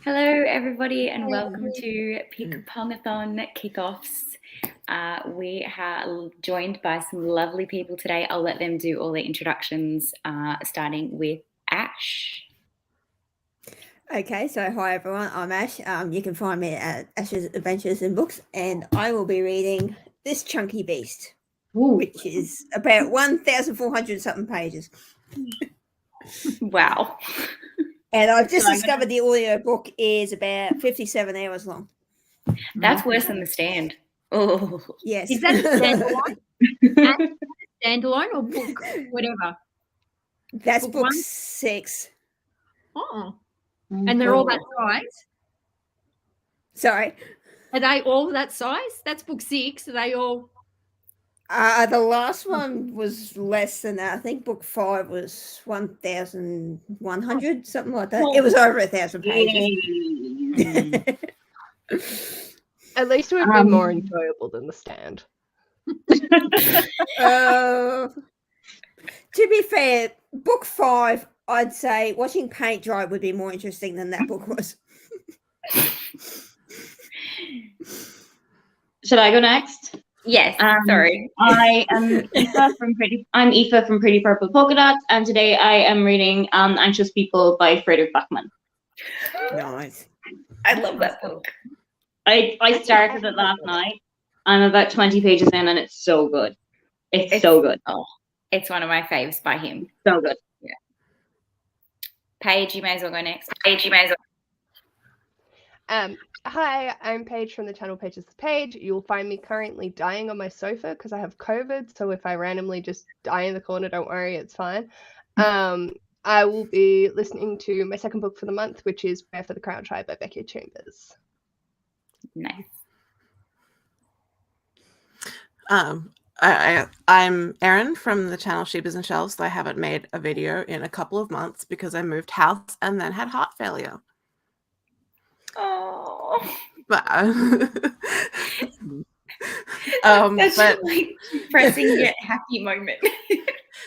Hello, everybody, and welcome to Pick-Pong-A-Thon Kickoffs. We are joined by some lovely people today. I'll let them do all the introductions, starting with Ash. Okay, so hi everyone, I'm Ash. You can find me at Ash's Adventures in Books, and I will be reading this chunky beast, which is about 1,400 something pages. Wow. And I've just discovered the audio book is about 57 hours long. That's worse than The Stand. Oh, yes. Is that a standalone or book, whatever? That's book 6. Oh. And they're all that size? Sorry. Are they all that size? That's book 6. Are they all? The last one was less than that. I think book 5 was 1,100, something like that. It was over 1,000 pages. At least it would be more enjoyable than The Stand. To be fair, book 5, I'd say watching paint dry would be more interesting than that book was. Should I go next? Yes, sorry. I am Aoife from Pretty Purple Polkadots, and today I am reading Anxious People by Frederick Backman. Nice. I love that book. I started it last night. I'm about 20 pages in, and it's so good. It's so good. Oh, it's one of my faves by him. So good. Yeah. Paige, you may as well go next. Hi, I'm Paige from the channel Pageswithpaige. You'll find me currently dying on my sofa because I have COVID, so if I randomly just die in the corner, don't worry, it's fine. I will be listening to my second book for the month, which is Prayer for the Crown Tribe by Becky Chambers. Nice. I'm Erin from the channel Sheebas and Shelves. I haven't made a video in a couple of months because I moved house and then had heart failure. Oh, but that's like depressing yet happy moment.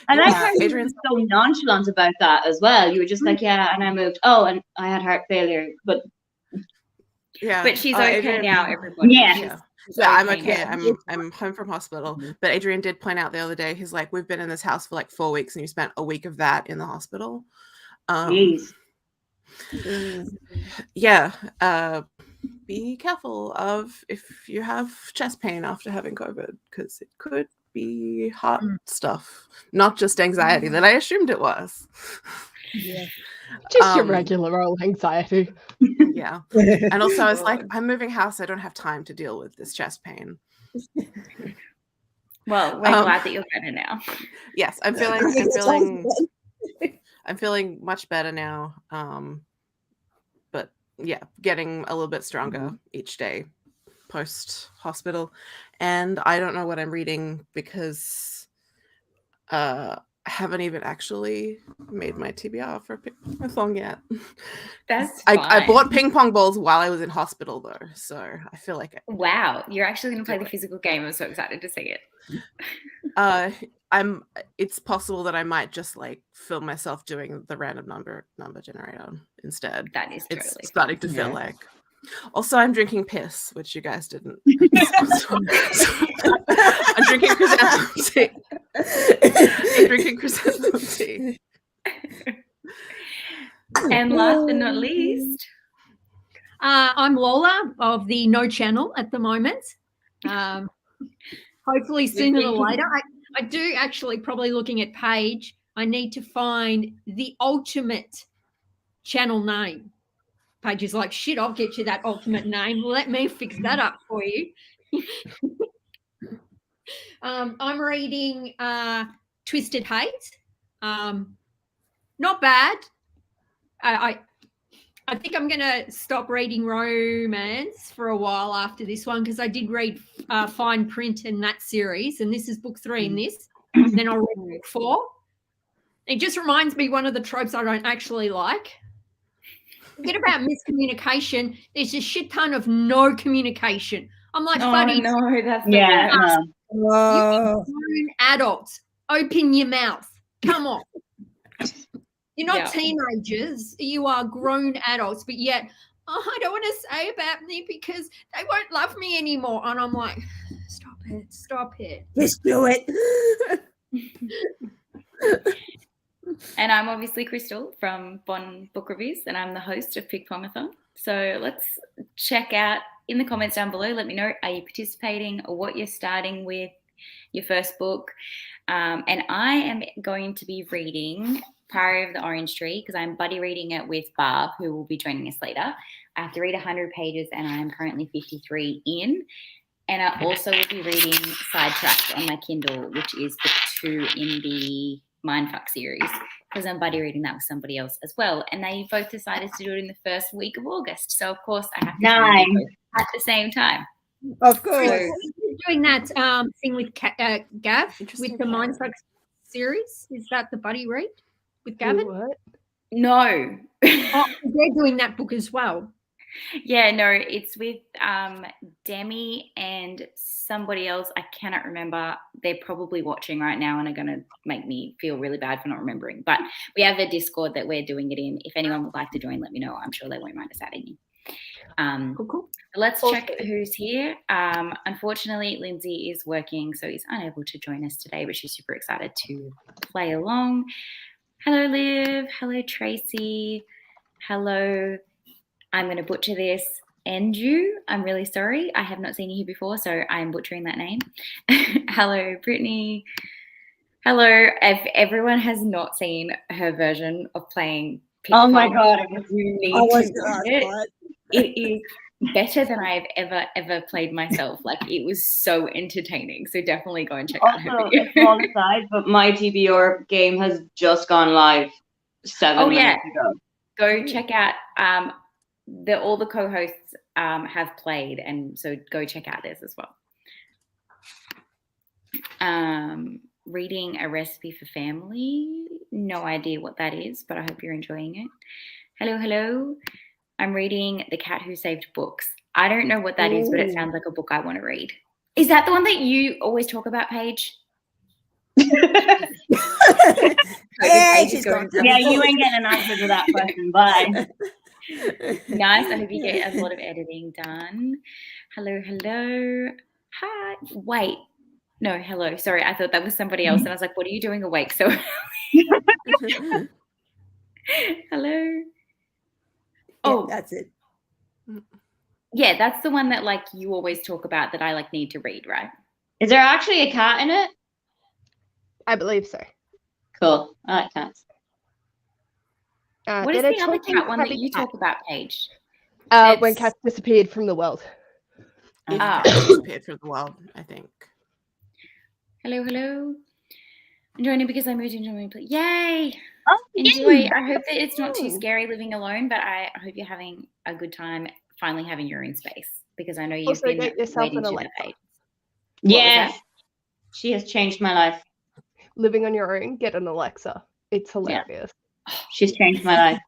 And I find Adrian's so nonchalant about that as well. You were just like, yeah, and I moved. Oh, and I had heart failure, but yeah, but she's okay Adrian, now. Everybody, yeah. Yeah, I'm okay. I'm home from hospital. But Adrian did point out the other day, he's like, we've been in this house for like 4 weeks, and you spent a week of that in the hospital. Yeah. Be careful of if you have chest pain after having COVID, because it could be heart stuff, not just anxiety that I assumed it was. Yeah. Just your regular old anxiety. Yeah. And also I was like, I'm moving house, I don't have time to deal with this chest pain. Well, we're glad that you're better now. Yes, I'm feeling much better now. But yeah, getting a little bit stronger each day post hospital. And I don't know what I'm reading because I haven't even actually made my TBR for Pick-Pong-A-Thon yet. That's fine. I bought ping pong balls while I was in hospital though, so I feel like wow, you're actually going to play the physical game. I'm so excited to see it. It's possible that I might just like film myself doing the random number generator instead. That is totally it's starting to feel like. Also, I'm drinking piss, which you guys didn't. I'm drinking chrysanthemum tea. And last but not least, I'm Lola of the No Channel at the moment. Hopefully sooner or later. I do actually, probably looking at Paige, I need to find the ultimate channel name. Paige is like, shit, I'll get you that ultimate name. Let me fix that up for you. I'm reading Twisted Hate. Not bad. I think I'm going to stop reading romance for a while after this one because I did read Fine Print in that series, and this is book 3 in this. Then I'll read book 4. It just reminds me one of the tropes I don't actually like. Forget about miscommunication. There's a shit ton of no communication. I'm like, buddy, no, that's you're grown adults. Open your mouth. Come on. You're not teenagers. You are grown adults, but yet oh, I don't want to say about me because they won't love me anymore. And I'm like, stop it. Just do it. And I'm obviously Crystal from Bon Book Reviews, and I'm the host of Pick-Pong-A-Thon. So let's check out in the comments down below. Let me know, are you participating or what you're starting with your first book? And I am going to be reading Priory of the Orange Tree because I'm buddy reading it with Barb, who will be joining us later. I have to read 100 pages and I am currently 53 in. And I also will be reading Sidetracked on my Kindle, which is book 2 in the Mindfuck series, because I'm buddy reading that with somebody else as well. And they both decided to do it in the first week of August. So, of course, I have to do both at the same time. Of course. So, Doing that thing with Gav with the Mindfuck series. Is that the buddy read with Gavin? What? no. Oh, they're doing that book as well. Yeah, no, it's with Demi and somebody else. I cannot remember. They're probably watching right now and are going to make me feel really bad for not remembering. But we have a Discord that we're doing it in. If anyone would like to join, let me know. I'm sure they won't mind us adding you. Cool. Let's check who's here. Unfortunately, Lindsay is working, so is unable to join us today, but she's super excited to play along. Hello, Liv. Hello, Tracy. Hello. I'm going to butcher this. Andrew, I'm really sorry. I have not seen you here before, so I'm butchering that name. Hello, Brittany. Hello. If everyone has not seen her version of playing Oh my Pick-Pong, God. you need I was to gonna watch ask it. that. It is better than I've ever played myself. Like, it was so entertaining. So definitely go and check out her Also, video. a small aside, but my TBR game has just gone live 7 minutes ago. Go check out all the co-hosts have played, and so go check out theirs as well. Reading a recipe for family. No idea what that is, but I hope you're enjoying it. Hello. I'm reading The Cat Who Saved Books. I don't know what that is, but it sounds like a book I want to read. Is that the one that you always talk about, Paige? Yeah, Paige is she's going gone. Yeah, you ain't getting an answer to that question. Bye. Nice. I hope you get a lot of editing done. Hello. Hi. Wait. No, hello. Sorry, I thought that was somebody else. And I was like, what are you doing awake so early? Hello. Oh, that's it. Yeah, that's the one that like you always talk about that I like need to read, right? Is there actually a cat in it? I believe so. Cool. I like cats. What is they're the other talking cat one that tabby you cat. talk about, Paige? When It's- cats disappeared from the world. If Ah. cats disappeared from the world, I think. Hello. I'm joining because I moved into my place. Yay! Oh, Enjoy. yay! I hope that it's not too Ooh. scary living alone, but I hope you're having a good time finally having your own space, because I know you've Also, been get yourself waiting an to Alexa. debate. Yes. that? She has changed my life. Living on your own, get an Alexa. It's hilarious. She's changed my life.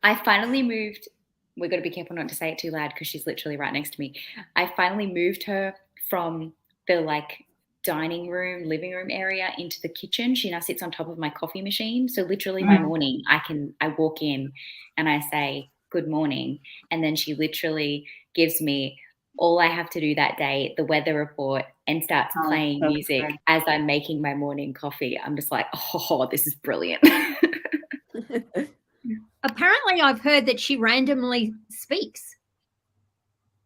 I finally moved. We've got to be careful not to say it too loud because she's literally right next to me. I finally moved her from the like dining room, living room area into the kitchen. She now sits on top of my coffee machine. So literally my morning, I walk in and I say, good morning. And then she literally gives me all I have to do that day, the weather report, and starts playing music as I'm making my morning coffee. I'm just like, oh, this is brilliant. Apparently, I've heard that she randomly speaks.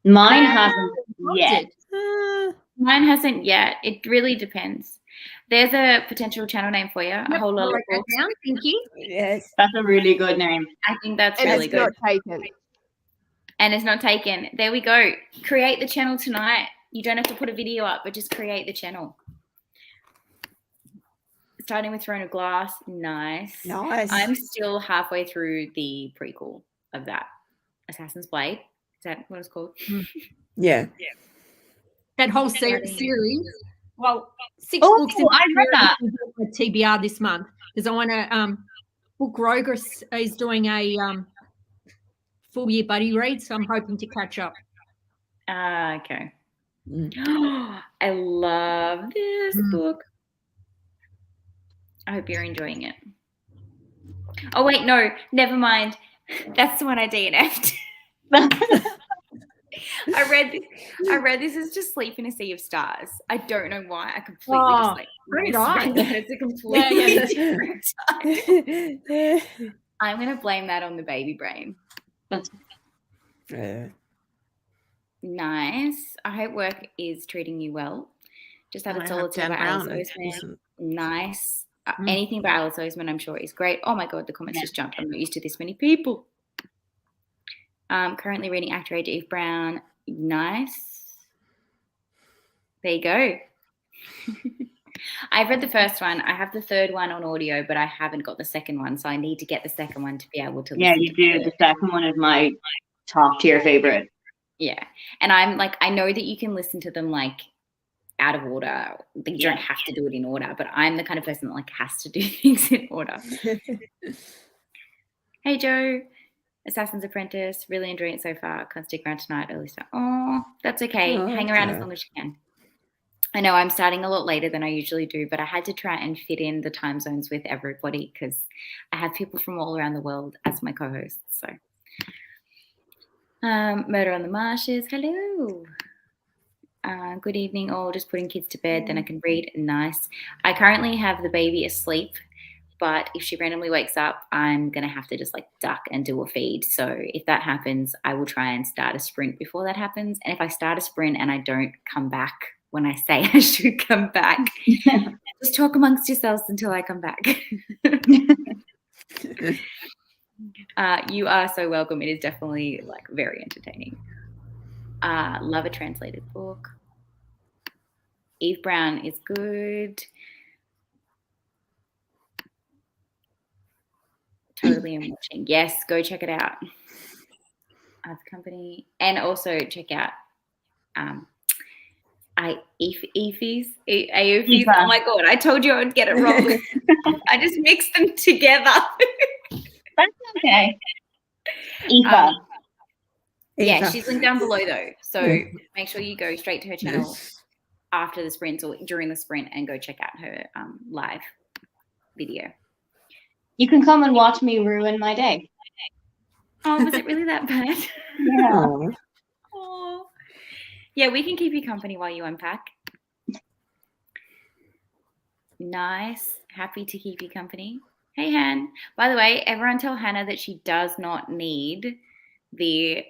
Mine hasn't yet. Mine hasn't yet. It really depends. There's a potential channel name for you. A whole lot of Write that books. down. Thank you. Yes. That's a really good name. I think that's And really it's good. not taken. And it's not taken. There we go. Create the channel tonight. You don't have to put a video up, but just create the channel. Starting with Throne of Glass. Nice. I'm still halfway through the prequel of that. Assassin's Blade. Is that what it's called? Yeah. That whole series. Well, 6 Oh, books. In I read that. TBR this month because I want to. Book Rogue is doing a full year buddy read, so I'm hoping to catch up. Okay. I love this book. I hope you're enjoying it. Oh, wait, no, never mind. That's the one I DNF'd. I read this as just sleep in a sea of stars. I don't know why. I completely just like misread that. It's a completely different time. I'm gonna blame that on the baby brain. Nice. I hope work is treating you well. Just had a solid set by Alice Oseman. Nice. Anything by Alice Oseman, I'm sure, is great. Oh my God, the comments just jumped. I'm not used to this many people. Currently reading Actor Age Eve Brown. Nice. There you go. I've read the first one. I have the third one on audio, but I haven't got the second one, so I need to get the second one to be able to listen. Yeah, you do. The second one is my top tier favorite. Yeah. And I'm like, I know that you can listen to them like out of order. You don't have to do it in order, but I'm the kind of person that like has to do things in order. Hey, Joe. Assassin's Apprentice. Really enjoying it so far. Can't stick around tonight. Early start. Oh, that's okay. Hang around as long as you can. I know I'm starting a lot later than I usually do, but I had to try and fit in the time zones with everybody because I have people from all around the world as my co-hosts. So, Murder on the Marshes. Hello. Good evening, all. Just putting kids to bed, then I can read. Nice. I currently have the baby asleep, but if she randomly wakes up, I'm going to have to just like duck and do a feed. So if that happens, I will try and start a sprint before that happens. And if I start a sprint and I don't come back when I say I should come back, just talk amongst yourselves until I come back. You are so welcome. It is definitely like very entertaining. Love a translated book. Eve Brown is good. Totally am watching. Yes, go check it out. Art Company. And also check out AOFIs. Oh my God, I told you I would get it wrong. I just mixed them together. That's okay. Eva. Yeah, she's linked down below though. So make sure you go straight to her channel after the sprint or during the sprint and go check out her live video. You can come and watch me ruin my day. Oh, was it really that bad? Yeah. Oh. Yeah, we can keep you company while you unpack. Nice. Happy to keep you company. Hey, Han. By the way, everyone tell Hannah that she does not need the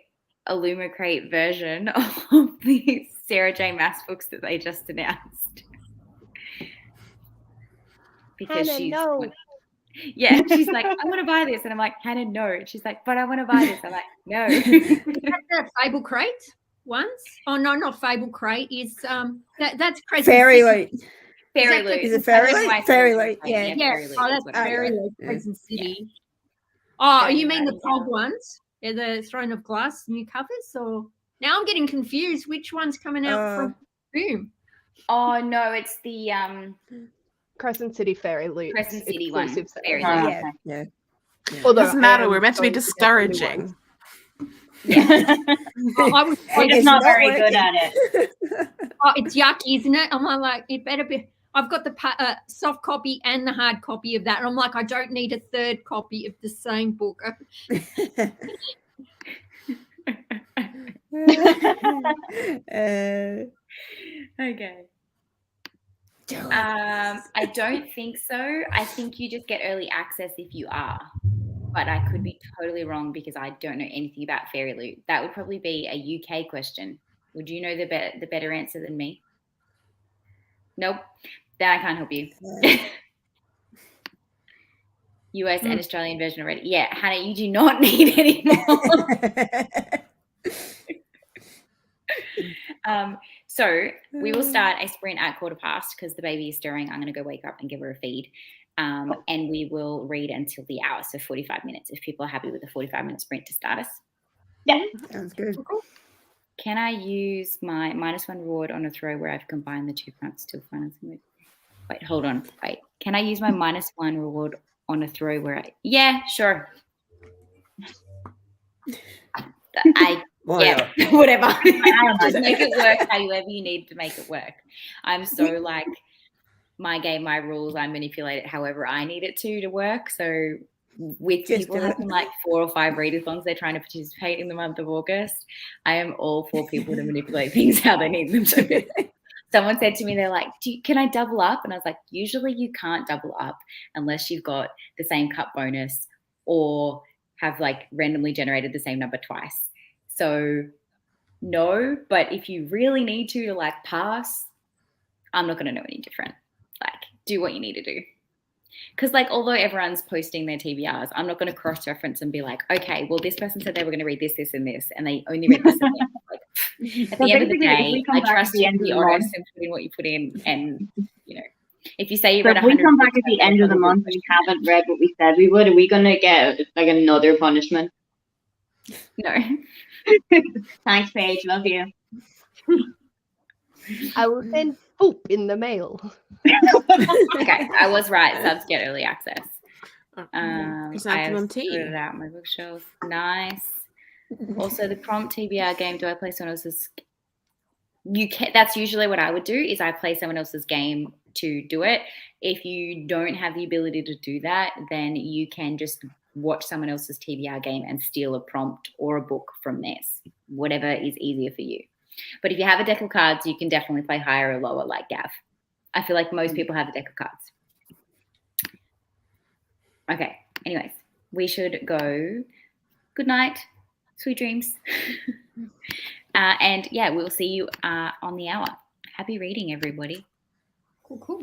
Illumicrate version of the Sarah J. Maas books that they just announced. Because Hannah, she's no. Yeah, she's like, I want to buy this. And I'm like, Hannah, no. She's like, but I want to buy this. I'm like, no. That's the Fable Crate ones. Oh, no, not Fable Crate. Is that's Crescent Fairy City. Loot. Fairy Loot. Is it Fairy Loot? Fairy Loot, yeah. Yeah, oh, that's Fairy Loot, Crescent City. Oh, Fairy you mean the Loot, Pog ones? Yeah, the Throne of Glass new covers? Or now I'm getting confused. Which one's coming out from Boom? Oh, no, it's the Crescent City Fairy Loot. Crescent City one. Exclusive Fairy sale. Loot. Yeah. Although Doesn't matter. I am We're meant to be going get the new discouraging. ones. I was We're just not very good at it. oh, it's yucky, isn't it? I'm like, it better be. I've got the soft copy and the hard copy of that. And I'm like, I don't need a third copy of the same book. Okay. I don't think so. I think you just get early access if you are. But I could be totally wrong because I don't know anything about Fairy Loot. That would probably be a UK question. Would you know the better answer than me? Nope. Then I can't help you. US and Australian version already. Yeah, Hannah, you do not need any more. So we will start a sprint at 15:15 because the baby is stirring. I'm going to go wake up and give her a feed. And we will read until the hour, so 45 minutes, if people are happy with a 45-minute sprint to start us. Yeah. Sounds good. Can I use my -1 reward on a throw where I've combined the two fronts to financing? Wait, hold on. Wait. Can I use my -1 reward on a throw where yeah, sure. Yeah, whatever. Just make it work however you need to make it work. I'm so like my game, my rules, I manipulate it however I need it to work. So with Just people do it. having like 4 or 5 readathons they're trying to participate in the month of August. I am all for people to manipulate things how they need them to be. Someone said to me, they're like, can I double up? And I was like, usually you can't double up unless you've got the same cup bonus or have like randomly generated the same number twice. So no, but if you really need to like pass, I'm not going to know any different. Like, do what you need to do. Because like, although everyone's posting their TBRs, I'm not going to cross-reference and be like, okay, well, this person said they were going to read this, this, and this, and they only read this. And this. Like, at the end of the day, I trust you to be honest and put in what you put in. And, you know, if you say you read 100 if we come back books, at the end of the month and we haven't read what we said we would, are we going to get like another punishment? No. Thanks, Paige. Love you. I will send poop in the mail. Okay, I was right. Subs get early access. I Chrysanthemum have tea. put it out on my bookshelf. Nice. Also, the prompt TBR game. Do I play someone else's? You can. That's usually what I would do. Is I play someone else's game to do it. If you don't have the ability to do that, then you can just watch someone else's TBR game and steal a prompt or a book from theirs. Whatever is easier for you. But if you have a deck of cards, you can definitely play higher or lower, like Gav. I feel like most people have a deck of cards. Okay. Anyways, we should go. Good night. Sweet dreams. And yeah, we'll see you on the hour. Happy reading, everybody. Cool.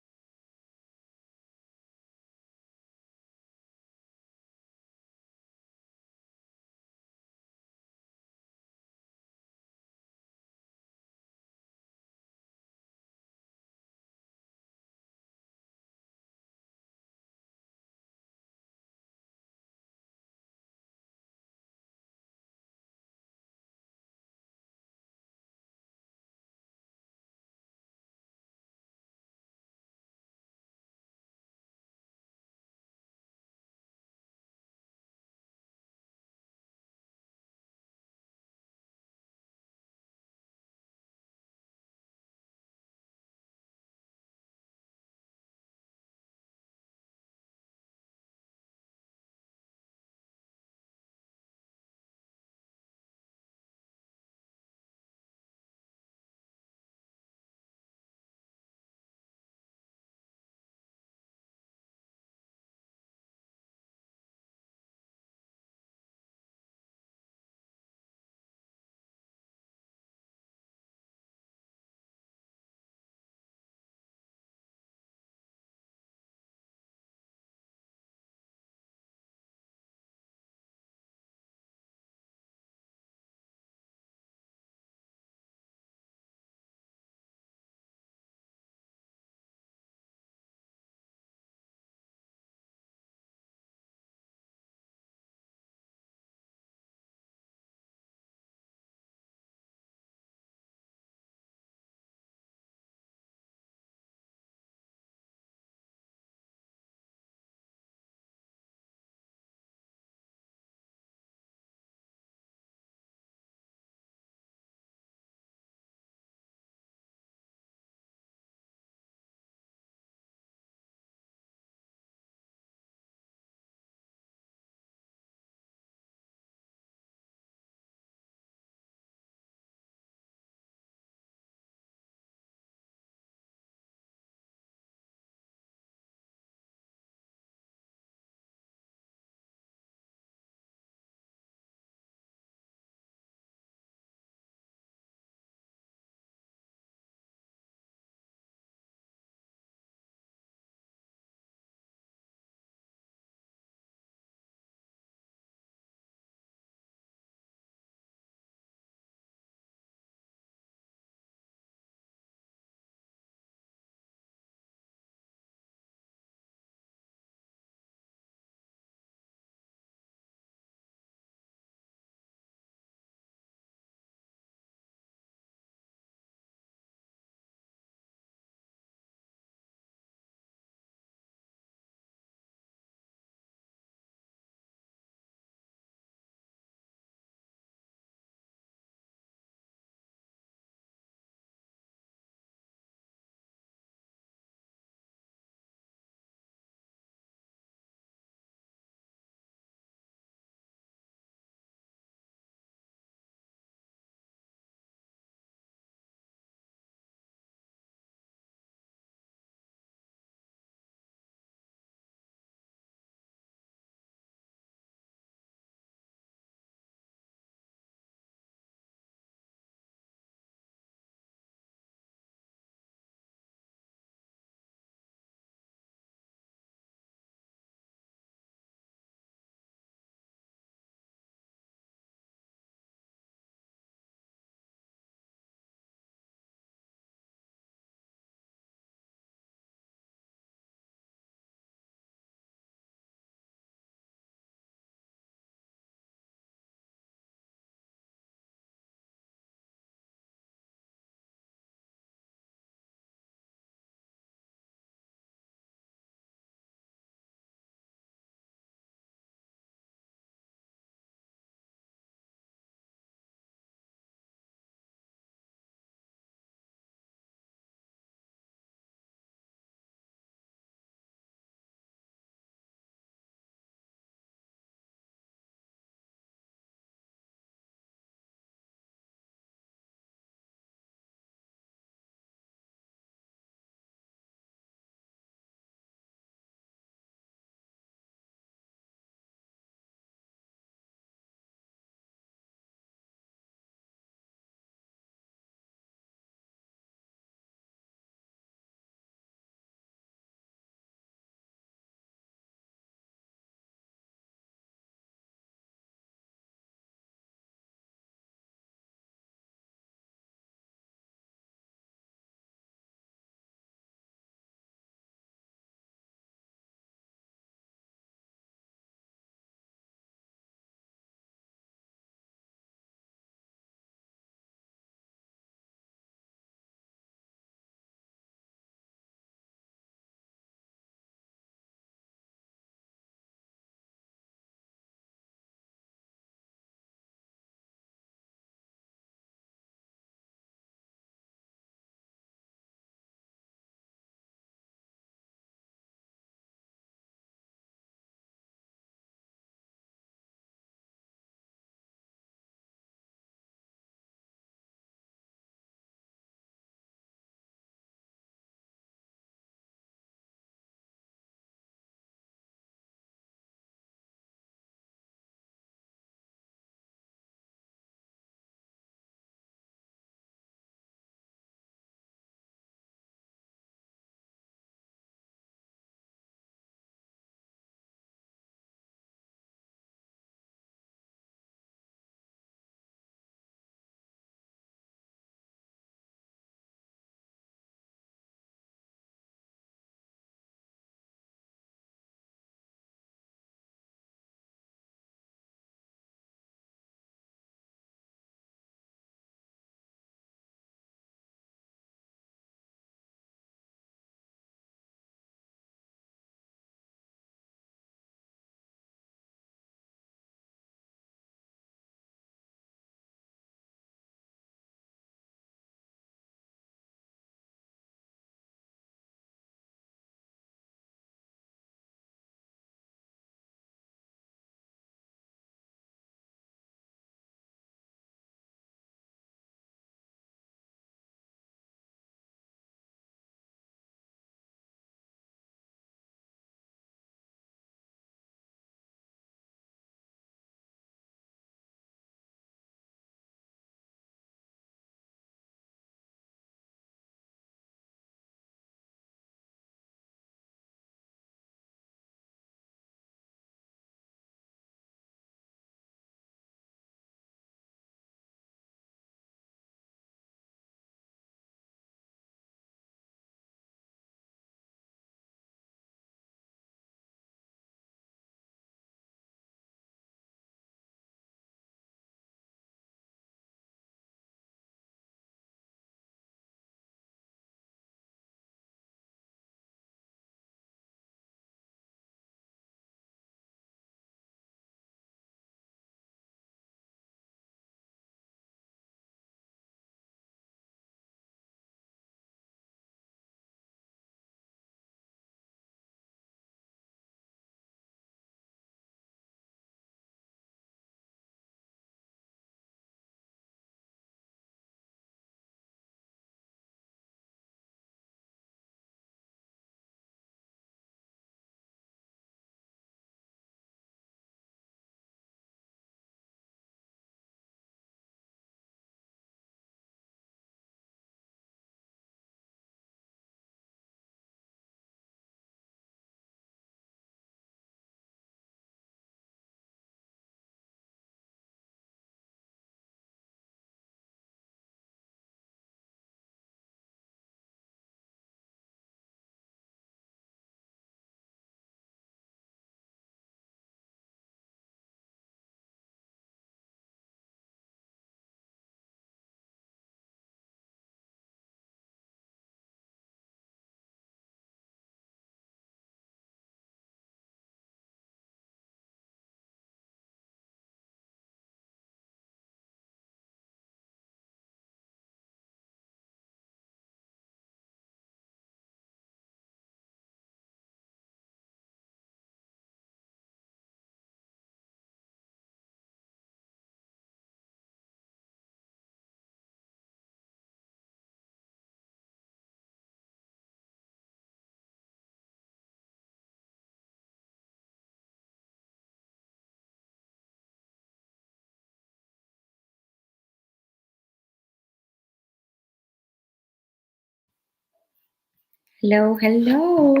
Hello, hello.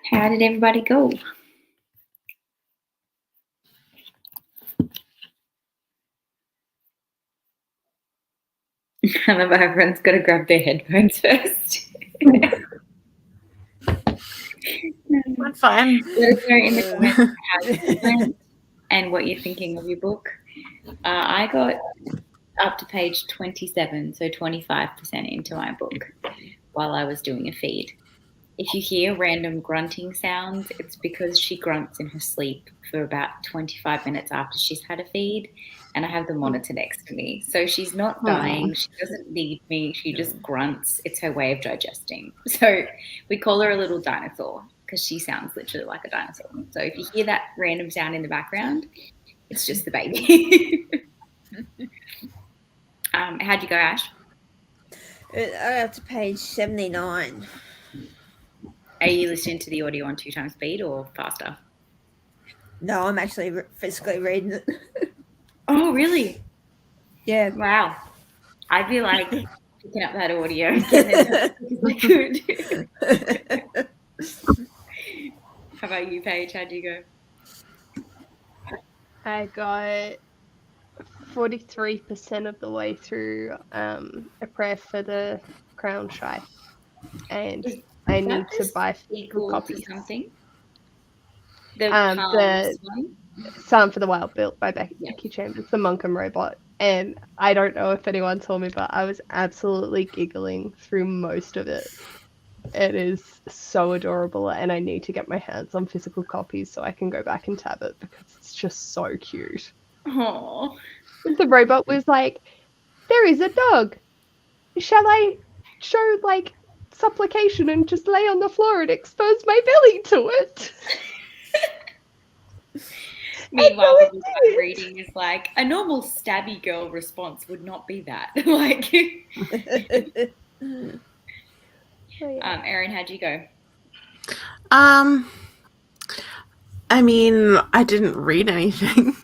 How did everybody go? I love how everyone's got to grab their headphones first. I'm fine. Let us know in the comments how you went and what you're thinking of your book. I got up to page 27, so 25% into my book while I was doing a feed. If you hear random grunting sounds, it's because she grunts in her sleep for about 25 minutes after she's had a feed, and I have the monitor next to me. So she's not dying. She doesn't need me. She just grunts. It's her way of digesting. So we call her a little dinosaur because she sounds literally like a dinosaur. So if you hear that random sound in the background, it's just the baby. How'd you go, Ash? I got to page 79. Are you listening to the audio on 2 times speed or faster? No, I'm actually physically reading it. Oh, really? Yeah. Wow. I'd be like picking up that audio. How about you, Paige? How'd you go? I got 43% of the way through A Prayer for the Crown Shy, and I need to buy physical copies. Something. The one? Psalm for the Wild Built by Becky Chambers, the Monkham robot. And I don't know if anyone saw me, but I was absolutely giggling through most of it. It is so adorable, and I need to get my hands on physical copies so I can go back and tab it because it's just so cute. Aww. The robot was like, "There is a dog. Shall I show supplication and just lay on the floor and expose my belly to it?" Meanwhile, the book I'm reading is like a normal stabby girl response would not be that. Like, Erin, how'd you go? I mean, I didn't read anything.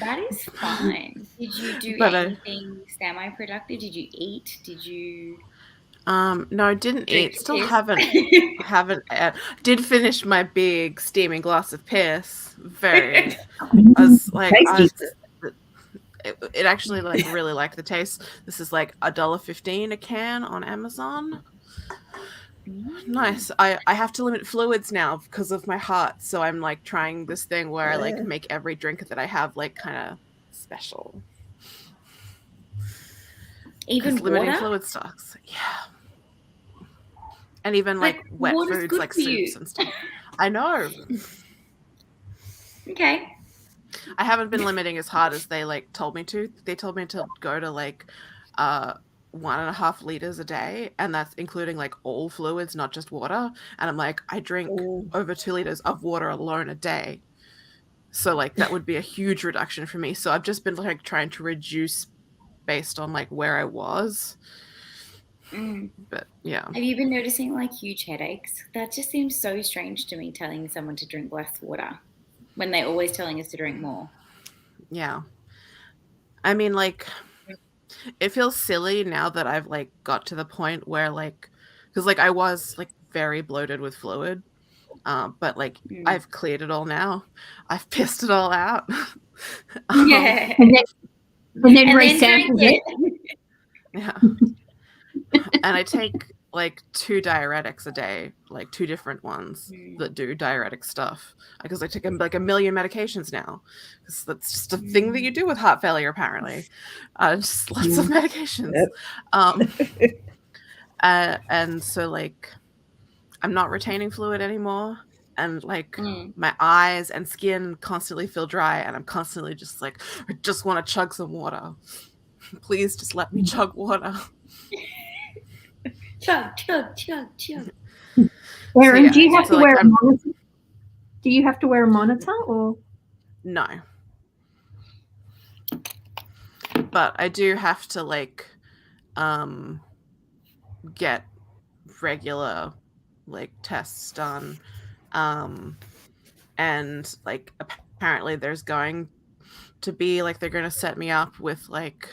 That is fine. Did you do anything semi-productive? Did you eat? Did you? No, I didn't eat. Still haven't. Did finish my big steaming glass of piss. Very. It actually really liked the taste. This is like $1.15 a can on Amazon. Nice. I have to limit fluids now because of my heart, so I'm like trying this thing where I like make every drink that I have like kind of special. Even limiting fluid stocks. Yeah. And even like wet foods like soups and stuff. I know. Okay. I haven't been limiting as hard as they like told me to. They told me to go to like 1.5 liters a day, and that's including like all fluids, not just water. And I'm like, I drink over 2 liters of water alone a day. So like that would be a huge reduction for me. So I've just been like trying to reduce based on like where I was. But yeah. Have you been noticing like huge headaches? That just seems so strange to me, telling someone to drink less water when they're always telling us to drink more. Yeah. I mean, like, it feels silly now that I've like got to the point where like, because like I was like very bloated with fluid, but like I've cleared it all now. I've pissed it all out. Yeah. And then resample it. Yeah. And I take like 2 diuretics a day, like 2 different ones that do diuretic stuff, because I take like 1 million medications now, because that's just a thing that you do with heart failure apparently. Just lots of medications. And so like I'm not retaining fluid anymore, and like my eyes and skin constantly feel dry, and I'm constantly just like, I just want to chug some water. Please just let me chug water. Chug. Erin, do you have to wear a monitor? Do you have to wear a monitor or? No. But I do have to like get regular like tests done. And like apparently there's going to be like, they're going to set me up with like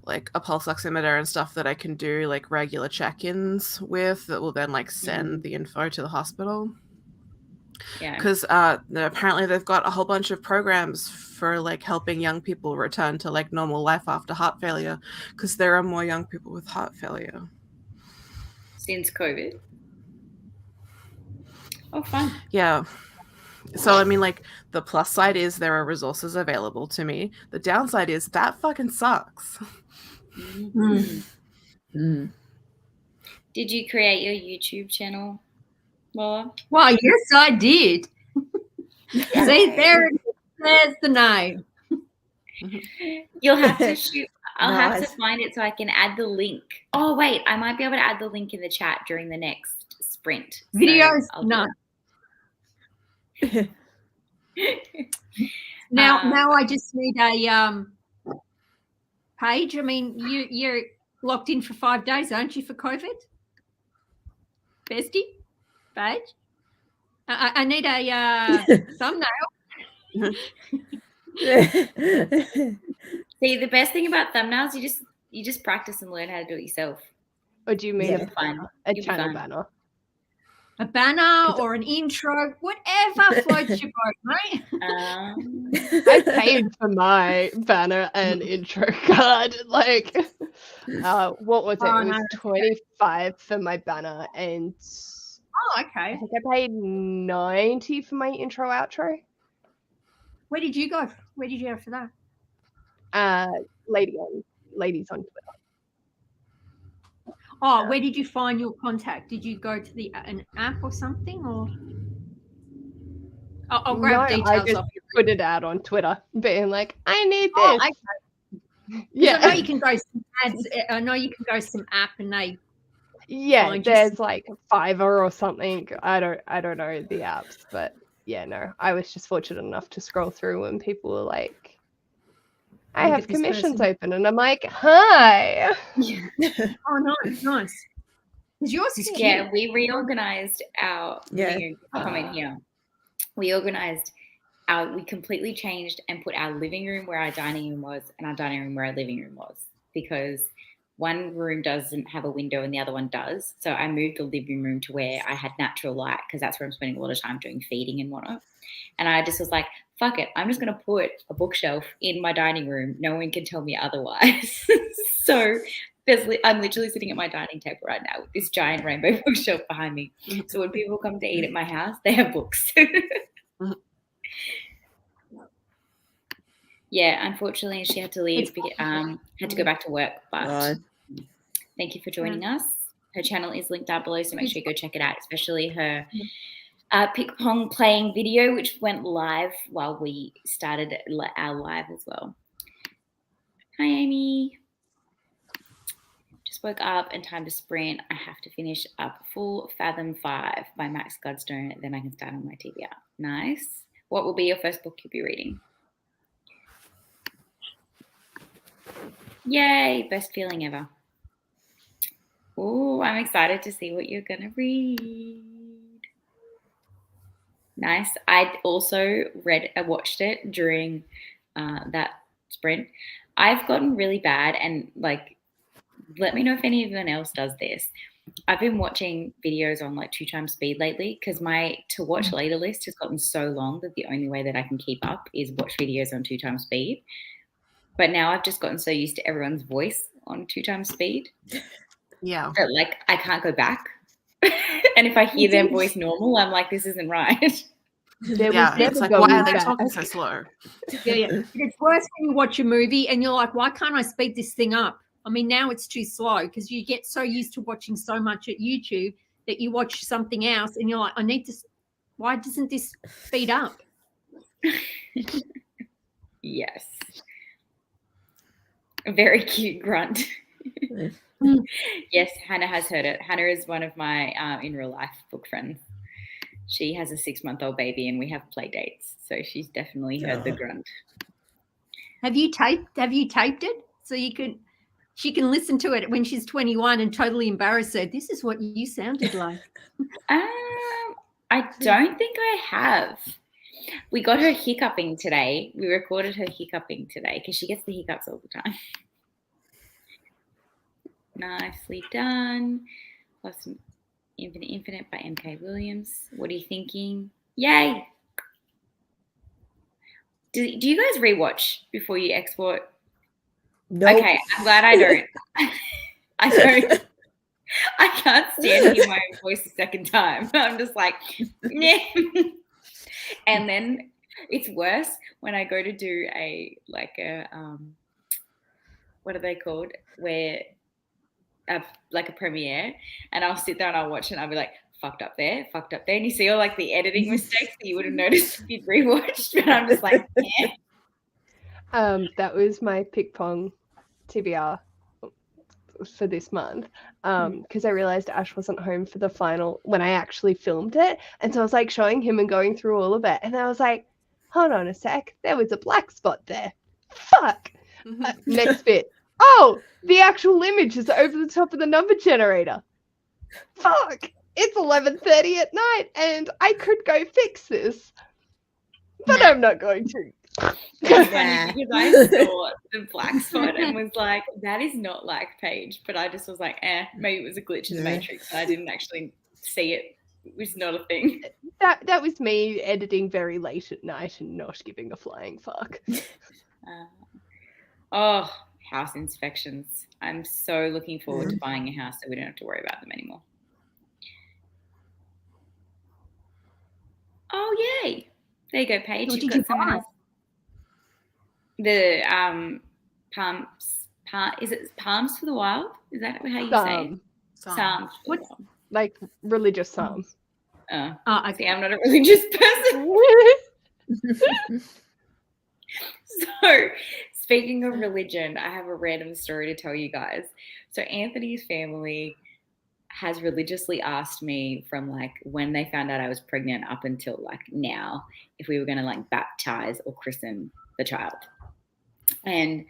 like a pulse oximeter and stuff that I can do like regular check-ins with that will then like send the info to the hospital. Yeah. Because apparently they've got a whole bunch of programs for like helping young people return to like normal life after heart failure, because there are more young people with heart failure Since COVID. Oh, fun. Yeah. So I mean, like, the plus side is there are resources available to me. The downside is that fucking sucks. Mm-hmm. Did you create your YouTube channel, Lola? Well, yes, I did. See, there's the name. You'll have to shoot. I'll have Nice. to find it so I can add the link. Oh, wait. I might be able to add the link in the chat during the next sprint. So Videos, I'll do no. that. Now I just need a Paige. I mean, you're locked in for 5 days, aren't you, for COVID? Bestie? Paige? I need a thumbnail. See, the best thing about thumbnails, you just practice and learn how to do it yourself. Or do you mean Yeah. a You'll be channel fine. banner? A banner or an intro, whatever floats your boat, mate. I paid for my banner and intro card. Like, what was it? Oh, It was no. 25 for my banner, and Oh, I okay. think I paid 90 for my intro outro. Where did you go? Where did you go for that? Ladies on Twitter. Oh, where did you find your contact? Did you go to an app or something, or? I'll grab No, details I just off you. put it out on Twitter, being like, I need this. Oh, okay. Yeah, I know you can go some ads. I know you can go some app and they. yeah. find you There's like Fiverr or something. I don't know the apps, but yeah, no. I was just fortunate enough to scroll through when people were like, I Look have at this commissions person. open, and I'm like, hi. Oh, nice. Is yours? Yeah, we reorganized our Yeah. comment here. We completely changed and put our living room where our dining room was and our dining room where our living room was, because one room doesn't have a window and the other one does. So I moved the living room to where I had natural light, because that's where I'm spending a lot of time doing feeding and whatnot. And I just was like, fuck it, I'm just going to put a bookshelf in my dining room. No one can tell me otherwise. So I'm literally sitting at my dining table right now with this giant rainbow bookshelf behind me. So when people come to eat at my house, they have books. Yeah, unfortunately, she had to leave. Had to go back to work. But Right. thank you for joining us. Her channel is linked down below, so make sure you go check it out, especially her Pick-Pong playing video, which went live while we started our live as well. Hi, Amy. Just woke up and time to sprint. I have to finish up Full Fathom 5 by Max Gladstone, then I can start on my TBR. Nice. What will be your first book you'll be reading? Yay, best feeling ever. Oh, I'm excited to see what you're going to read. Nice. I also watched it during that sprint. I've gotten really bad, and like, let me know if anyone else does this. I've been watching videos on like 2x speed lately, because my to watch later list has gotten so long that the only way that I can keep up is watch videos on 2x speed. But now I've just gotten so used to everyone's voice on 2x speed. Yeah. That like I can't go back. And if I hear their voice normal, I'm like, this isn't right. It's like, why are they talking so slow? Yeah. It's worse when you watch a movie and you're like, why can't I speed this thing up? I mean, now it's too slow, because you get so used to watching so much at YouTube that you watch something else and you're like, why doesn't this speed up? Yes. A very cute grunt. Yes, Hannah has heard it. Hannah is one of my in real life book friends. She has a 6-month-old baby and we have play dates. So she's definitely heard the grunt. Have you taped it so she can listen to it when she's 21 and totally embarrass her? This is what you sounded like. I don't think I have. We got her hiccuping today. We recorded her hiccuping today because she gets the hiccups all the time. Nicely done. Plus Infinite by M.K. Williams. What are you thinking? Yay! Do you guys rewatch before you export? Nope. Okay, I'm glad I don't. I don't. I can't stand hearing my own voice a second time. I'm just like, nah. And then it's worse when I go to do what are they called? Where like a premiere, and I'll sit there and I'll watch it and I'll be like, fucked up there, and you see all like the editing mistakes that you would have noticed if you'd rewatched, but I'm just like, yeah. That was my Pick-Pong TBR for this month, because I realized Ash wasn't home for the final when I actually filmed it, and so I was like showing him and going through all of it, and I was like, hold on a sec, there was a black spot there, fuck. Next bit, oh, the actual image is over the top of the number generator, fuck, it's 11:30 at night and I could go fix this, but I'm not going to. That's funny because I saw the black spot and was like, that is not like Paige, but I just was like, maybe it was a glitch in the Matrix. I didn't actually see it. It was not a thing. That was me editing very late at night and not giving a flying fuck. House inspections. I'm so looking forward to buying a house so we don't have to worry about them anymore. Oh, yay. There you go, Paige. What You've did got someone else. The is it Palms for the Wild? Is that how you say it? Psalms. What's like religious psalms? I see, I'm not a religious person. So, speaking of religion, I have a random story to tell you guys. So Anthony's family has religiously asked me from like when they found out I was pregnant up until like now if we were going to like baptize or christen the child. And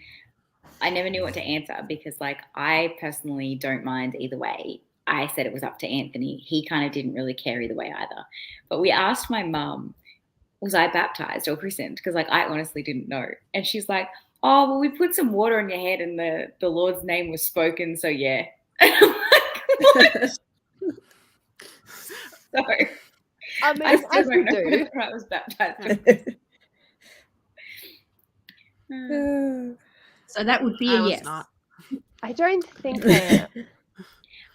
I never knew what to answer because like I personally don't mind either way. I said it was up to Anthony. He kind of didn't really care either way either. But we asked my mum, was I baptized or christened? Because like I honestly didn't know. And she's like, oh, well, we put some water on your head and the Lord's name was spoken. So yeah. And I'm like, what? So I mean, I still as don't we know do. whether I was baptized. so that would be I a was yes. not. I don't think I am.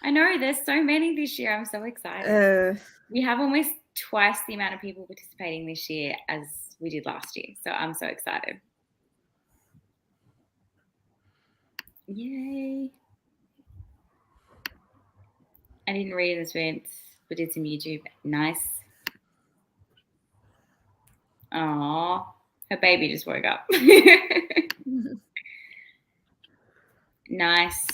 I know, there's so many this year. I'm so excited. We have almost twice the amount of people participating this year as we did last year. So I'm so excited. Yay. I didn't read this event, but did some YouTube. Nice. Aww. Her baby just woke up. Nice.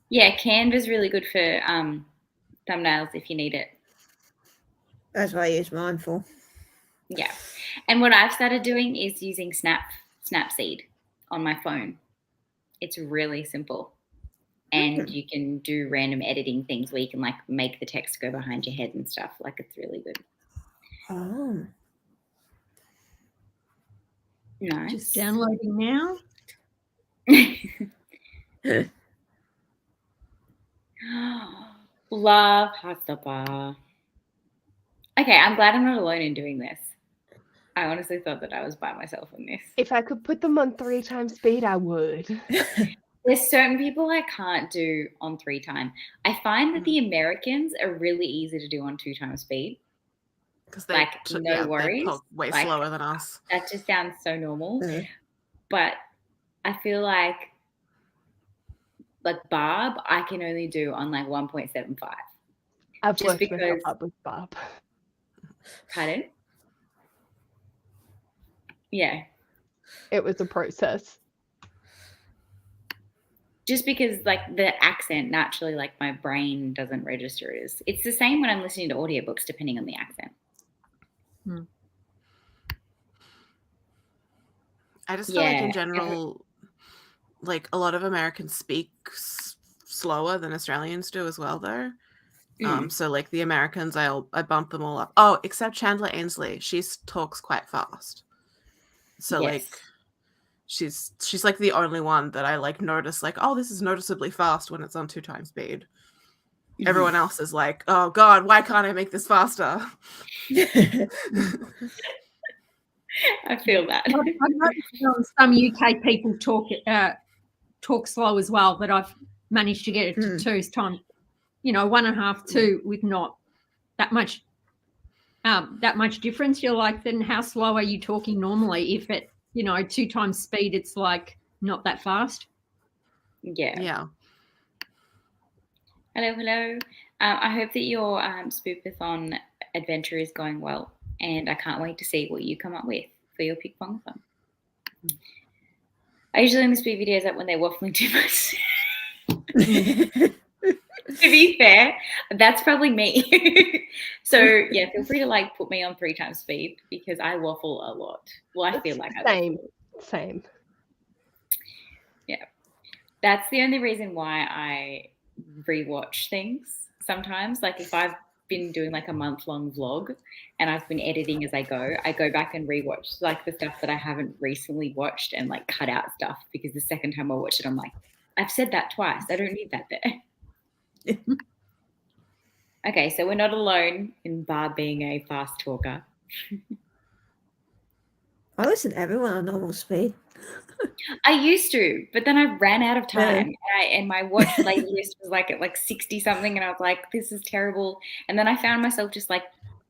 Yeah, Canva's really good for thumbnails if you need it. That's what I use mine for. Yeah. And what I've started doing is using Snapseed on my phone. It's really simple. And you can do random editing things where you can like make the text go behind your head and stuff. Like it's really good. Oh. Nice. Just downloading now. Love Heartstopper. Okay, I'm glad I'm not alone in doing this. I honestly thought that I was by myself on this. If I could put them on 3 times speed, I would. There's certain people I can't do on 3 times. I find that the Americans are really easy to do on 2 times speed. Because like no worries. Way like, slower than us. That just sounds so normal. But I feel like Barb, I can only do on like 1.75. I've just worked myself up with Barb. Pardon? Yeah. It was a process. Just because like the accent naturally, like my brain doesn't register it as. It's the same when I'm listening to audiobooks, depending on the accent. I just feel like in general, like a lot of Americans speak slower than Australians do as well, though. So like the Americans, I bump them all up. Oh, except Chandler Ainsley, she talks quite fast. So like she's like the only one that I like notice like, oh, this is noticeably fast when it's on 2 times speed. Everyone else is like, oh God, why can't I make this faster? I feel that. I've noticed some UK people talk slow as well, but I've managed to get it to 2 times, 1.5, 2 with not that much difference. You're like, then how slow are you talking normally? If it 2 times speed, it's like not that fast. Yeah. Hello. I hope that your Spoopathon adventure is going well, and I can't wait to see what you come up with for your Pick-Pong-A-Thon. I usually only speed videos up when they're waffling too much. To be fair, that's probably me. So yeah, feel free to like put me on 3 times speed because I waffle a lot. Well, I feel like Same. Yeah, that's the only reason why I rewatch things sometimes. Like if I've been doing like a month-long vlog and I've been editing as I go back and rewatch like the stuff that I haven't recently watched and like cut out stuff because the second time I watch it, I'm like, I've said that twice. I don't need that there. Okay, so we're not alone in Barb being a fast talker. I listen to everyone on normal speed. I used to, but then I ran out of time, and my watch playlist was like at like 60 something, and I was like, this is terrible. And then I found myself just like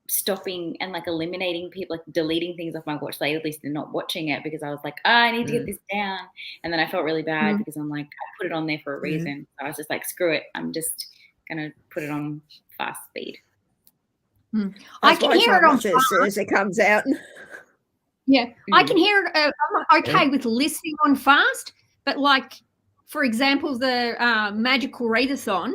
stopping and like eliminating people, like deleting things off my watch playlist and not watching it because I was like, I need to get this down. And then I felt really bad because I'm like, I put it on there for a reason. So I was just like, screw it, I'm just gonna put it on fast speed. I can hear it on fast as soon as it comes out. Yeah, I can hear it. I'm okay with listening on fast, but like, for example, the Magical Readathon.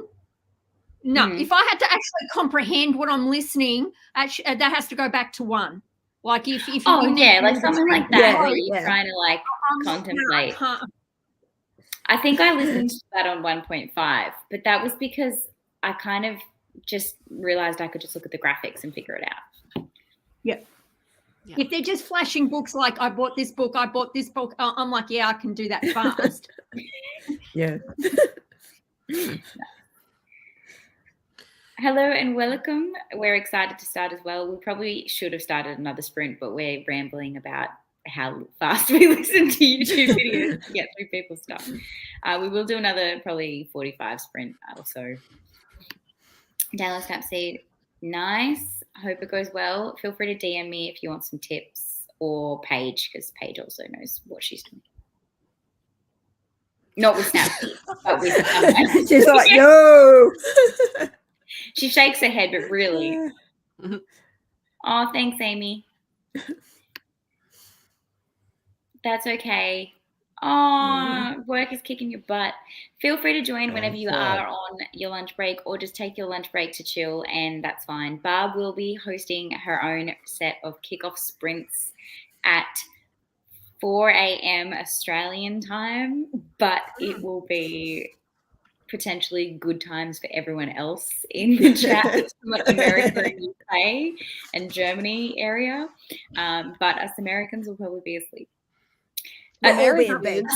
No, if I had to actually comprehend what I'm listening, actually, that has to go back to 1. Like if like something like that, where you're trying to like contemplate. I think I listened to that on 1.5, but that was because I kind of just realized I could just look at the graphics and figure it out. Yeah. If they're just flashing books like I bought this book, I'm like, yeah, I can do that fast. Yeah. Hello and welcome. We're excited to start as well. We probably should have started another sprint, but we're rambling about how fast we listen to YouTube videos to get through people's stuff. We will do another probably 45 sprint also. Download Snapseed. Nice. I hope it goes well. Feel free to DM me if you want some tips, or Paige, because Paige also knows what she's doing. Not with Snapseed, but with She's like, no. She shakes her head, but really. Oh, thanks, Amy. That's okay. Oh, work is kicking your butt. Feel free to join whenever you are on your lunch break, or just take your lunch break to chill, and that's fine. Barb will be hosting her own set of kickoff sprints at 4 a.m. Australian time, but it will be potentially good times for everyone else in the chat, like America and UK and Germany area. But us Americans will probably be asleep. Americans.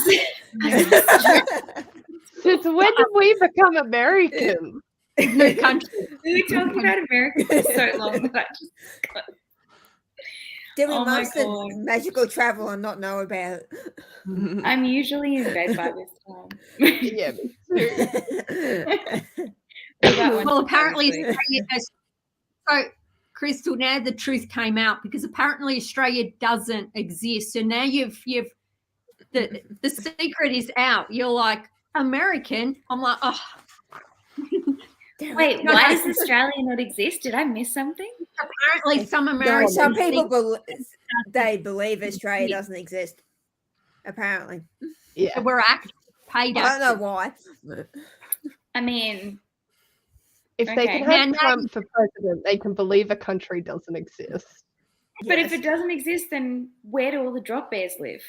Since when did we become Americans? No country. We were talking about America for so long that I just got... Did we master magical travel and not know about it? I'm usually in bed by this time. Yeah, me too. Well, apparently, so Crystal, now the truth came out because apparently Australia doesn't exist. So now you've the secret is out. You're like, American. I'm like, oh. Wait, why does Australia not exist? Did I miss something? Apparently, some Americans. No, some people believe Australia doesn't exist. Apparently. Yeah. We're actually paid. I don't know why. I mean, if they can have Trump for president, they can believe a country doesn't exist. But if it doesn't exist, then where do all the drop bears live?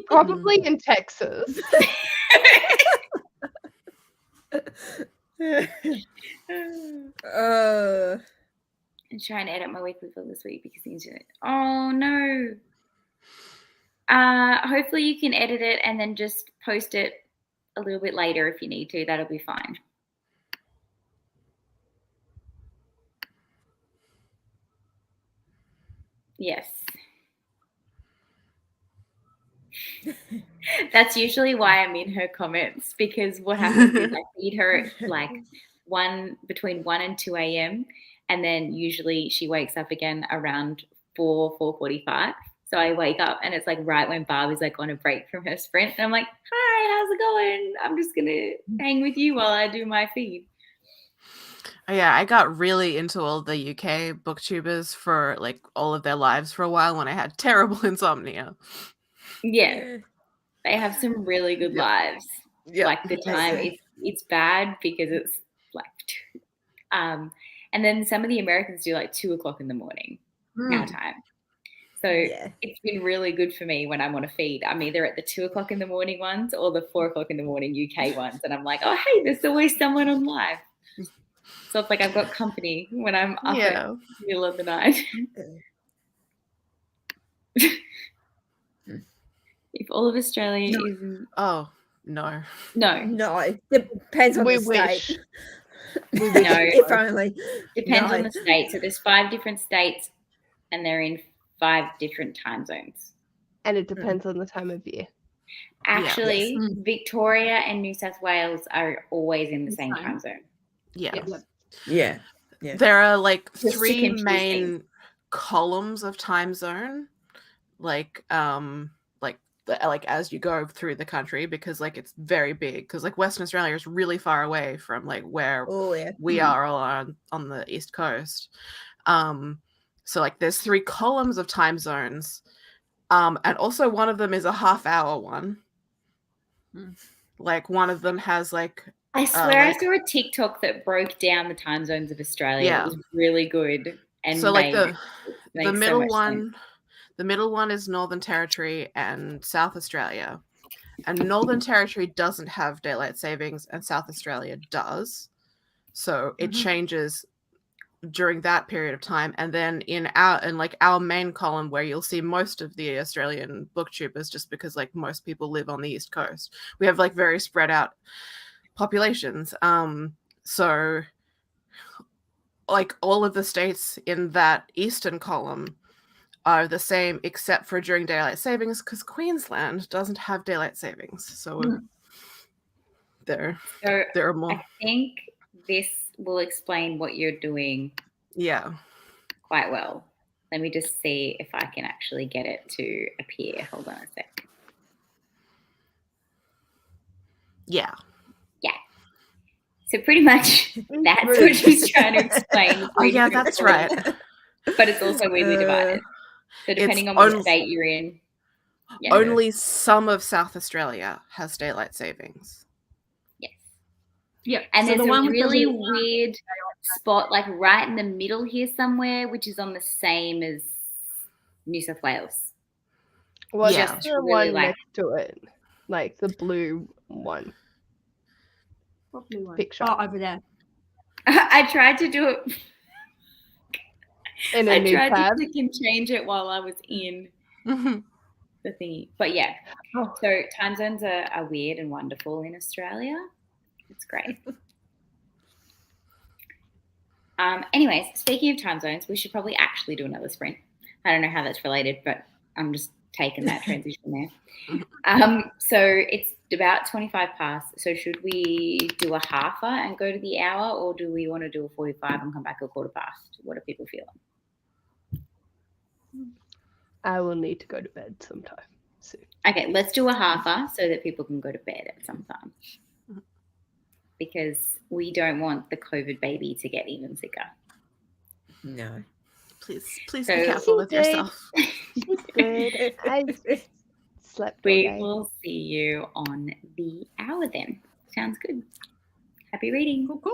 Probably in Texas. I'm trying to edit my weekly vlog this week because things are like, oh no. Hopefully you can edit it and then just post it a little bit later if you need to. That'll be fine. Yes. That's usually why I'm in her comments, because what happens is I feed her like between 1 and 2 a.m. and then usually she wakes up again around 4:45. So I wake up and it's like right when Barb is like on a break from her sprint, and I'm like, "Hi, how's it going? I'm just gonna hang with you while I do my feed." Yeah, I got really into all the UK booktubers for like all of their lives for a while when I had terrible insomnia. Yeah. They have some really good lives. Yeah. Like the time it's bad because it's like and then some of the Americans do like 2:00 in the morning our time. So it's been really good for me when I'm on a feed. I'm either at the 2:00 in the morning ones or the 4:00 in the morning UK ones, and I'm like, oh hey, there's always someone on live. So it's like I've got company when I'm up at the middle of the night. If all of Australia isn't. Oh, no. Depends on We the wish. state. No, If only. depends on the state. So there's 5 different states, and they're in 5 different time zones. And it depends on the time of year. Actually, Victoria and New South Wales are always in the same time zone. Yeah. There are like Just to 3 confuse main things. columns of time zone, like as you go through the country, because like it's very big, because like Western Australia is really far away from like where we are on the East Coast. So like there's 3 columns of time zones, and also one of them is a half-hour one. Like one of them has like I swear I saw a TikTok that broke down the time zones of Australia. Yeah. It was really good and so like the makes middle so much one sense. the middle one is Northern Territory and South Australia, and Northern Territory doesn't have daylight savings and South Australia does, so it changes during that period of time. And then in our main column, where you'll see most of the Australian booktubers, just because like most people live on the East Coast, we have like very spread out populations, so like all of the states in that eastern column are the same except for during daylight savings, because Queensland doesn't have daylight savings. So there are more. I think this will explain what you're doing quite well. Let me just see if I can actually get it to appear. Hold on a sec. Yeah. So pretty much that's what she's trying to explain. Oh yeah, that's right. But it's also weirdly divided. So depending on which state you're in. Only some of South Australia has daylight savings. Yes. Yeah. And so there's the one a with the really little weird spot like right in the middle here somewhere, which is on the same as New South Wales. Well, Yeah. just the one next to it, like the blue one. What blue one? Picture. Oh, over there. I tried to do it. In a I new tried tab. to click and change it while I was in the thingy. But yeah, so time zones are weird and wonderful in Australia. It's great. Anyways, speaking of time zones, we should probably actually do another sprint. I don't know how that's related, but I'm just taking that transition there. So it's about 25 past. So should we do a halfer and go to the hour, or do we want to do a 45 and come back a 1/4 past? What are people feeling? I will need to go to bed sometime soon. Okay, let's do a halfer so that people can go to bed at some time. Because we don't want the COVID baby to get even sicker. No. Please be careful with yourself. She's good. I slept all We day. will see you on the hour then. Sounds good. Happy reading. Cool.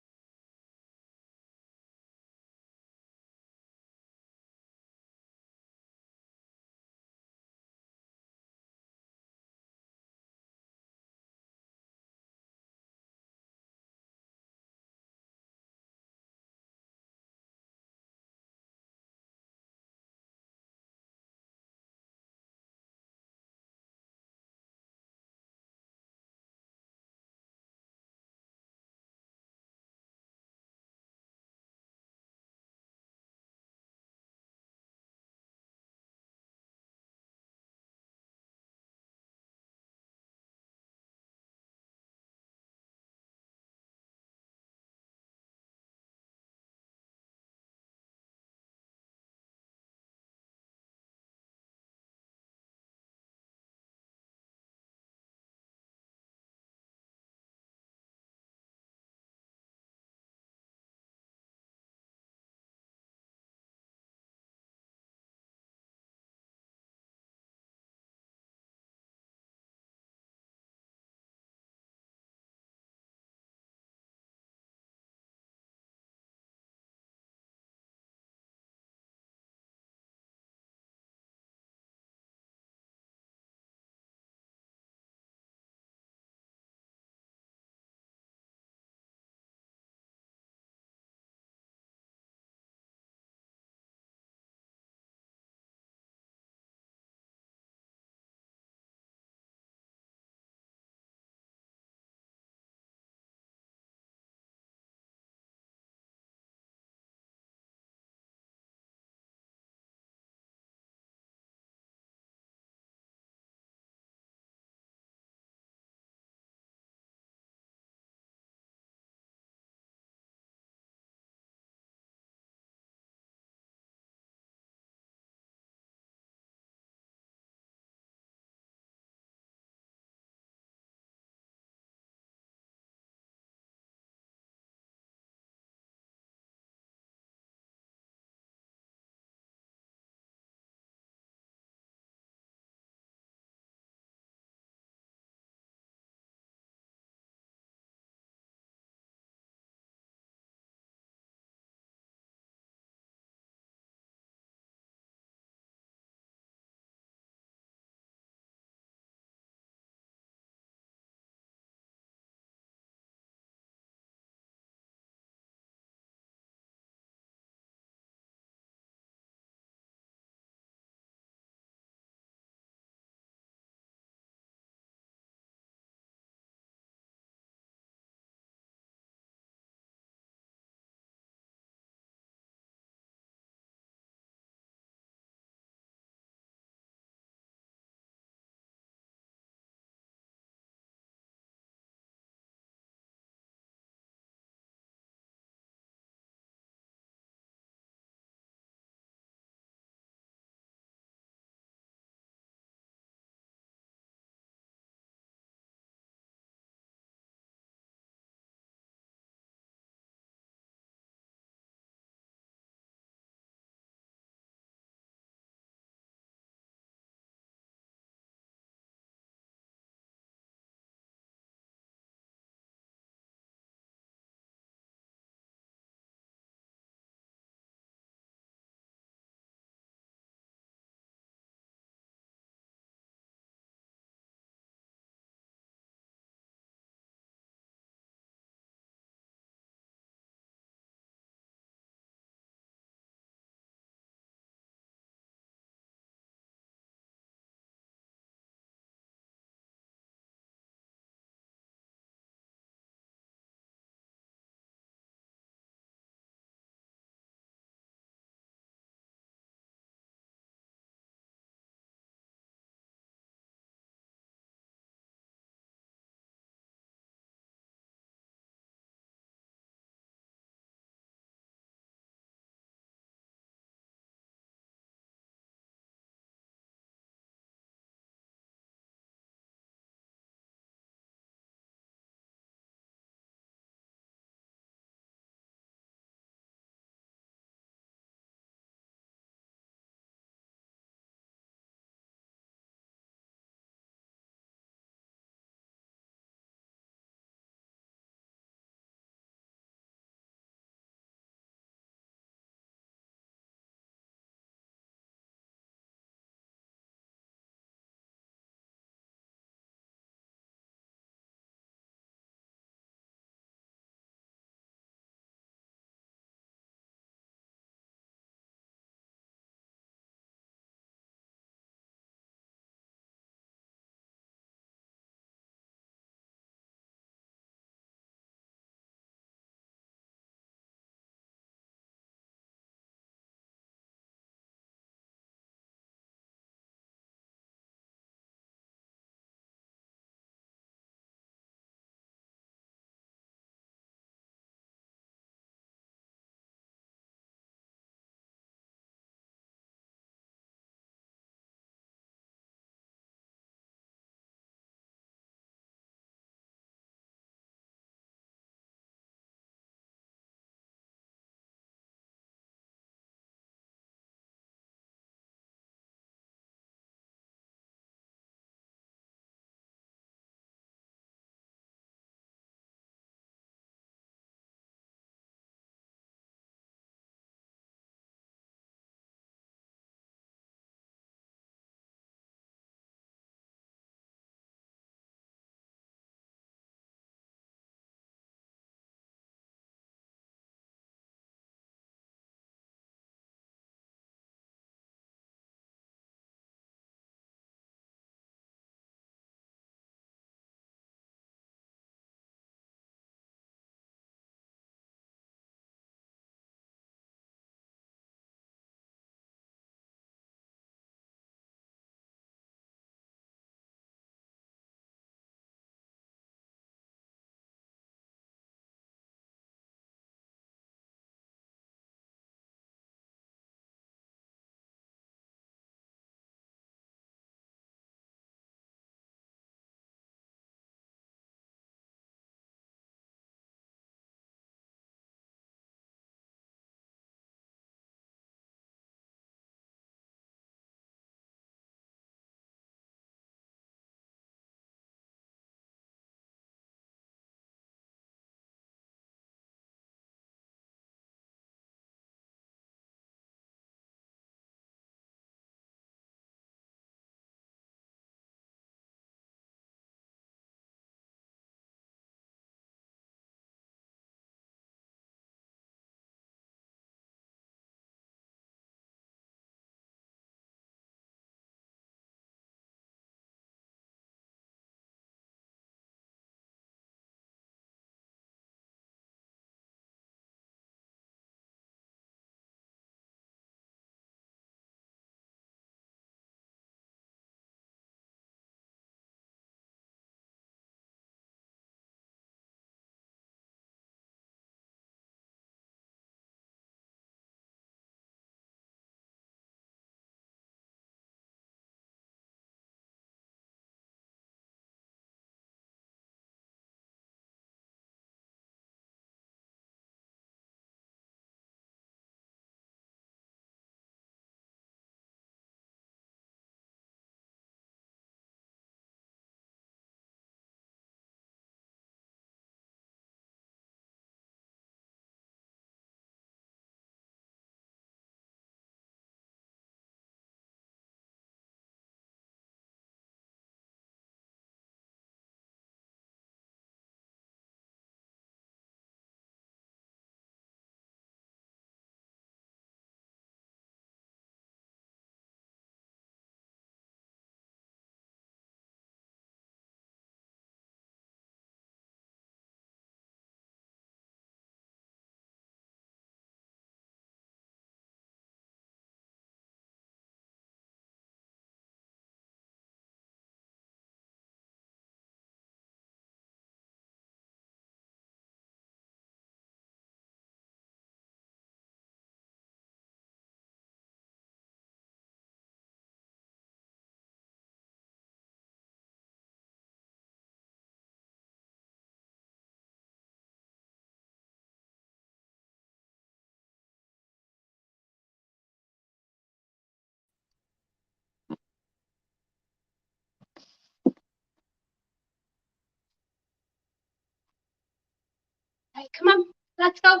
Right, come on, let's go.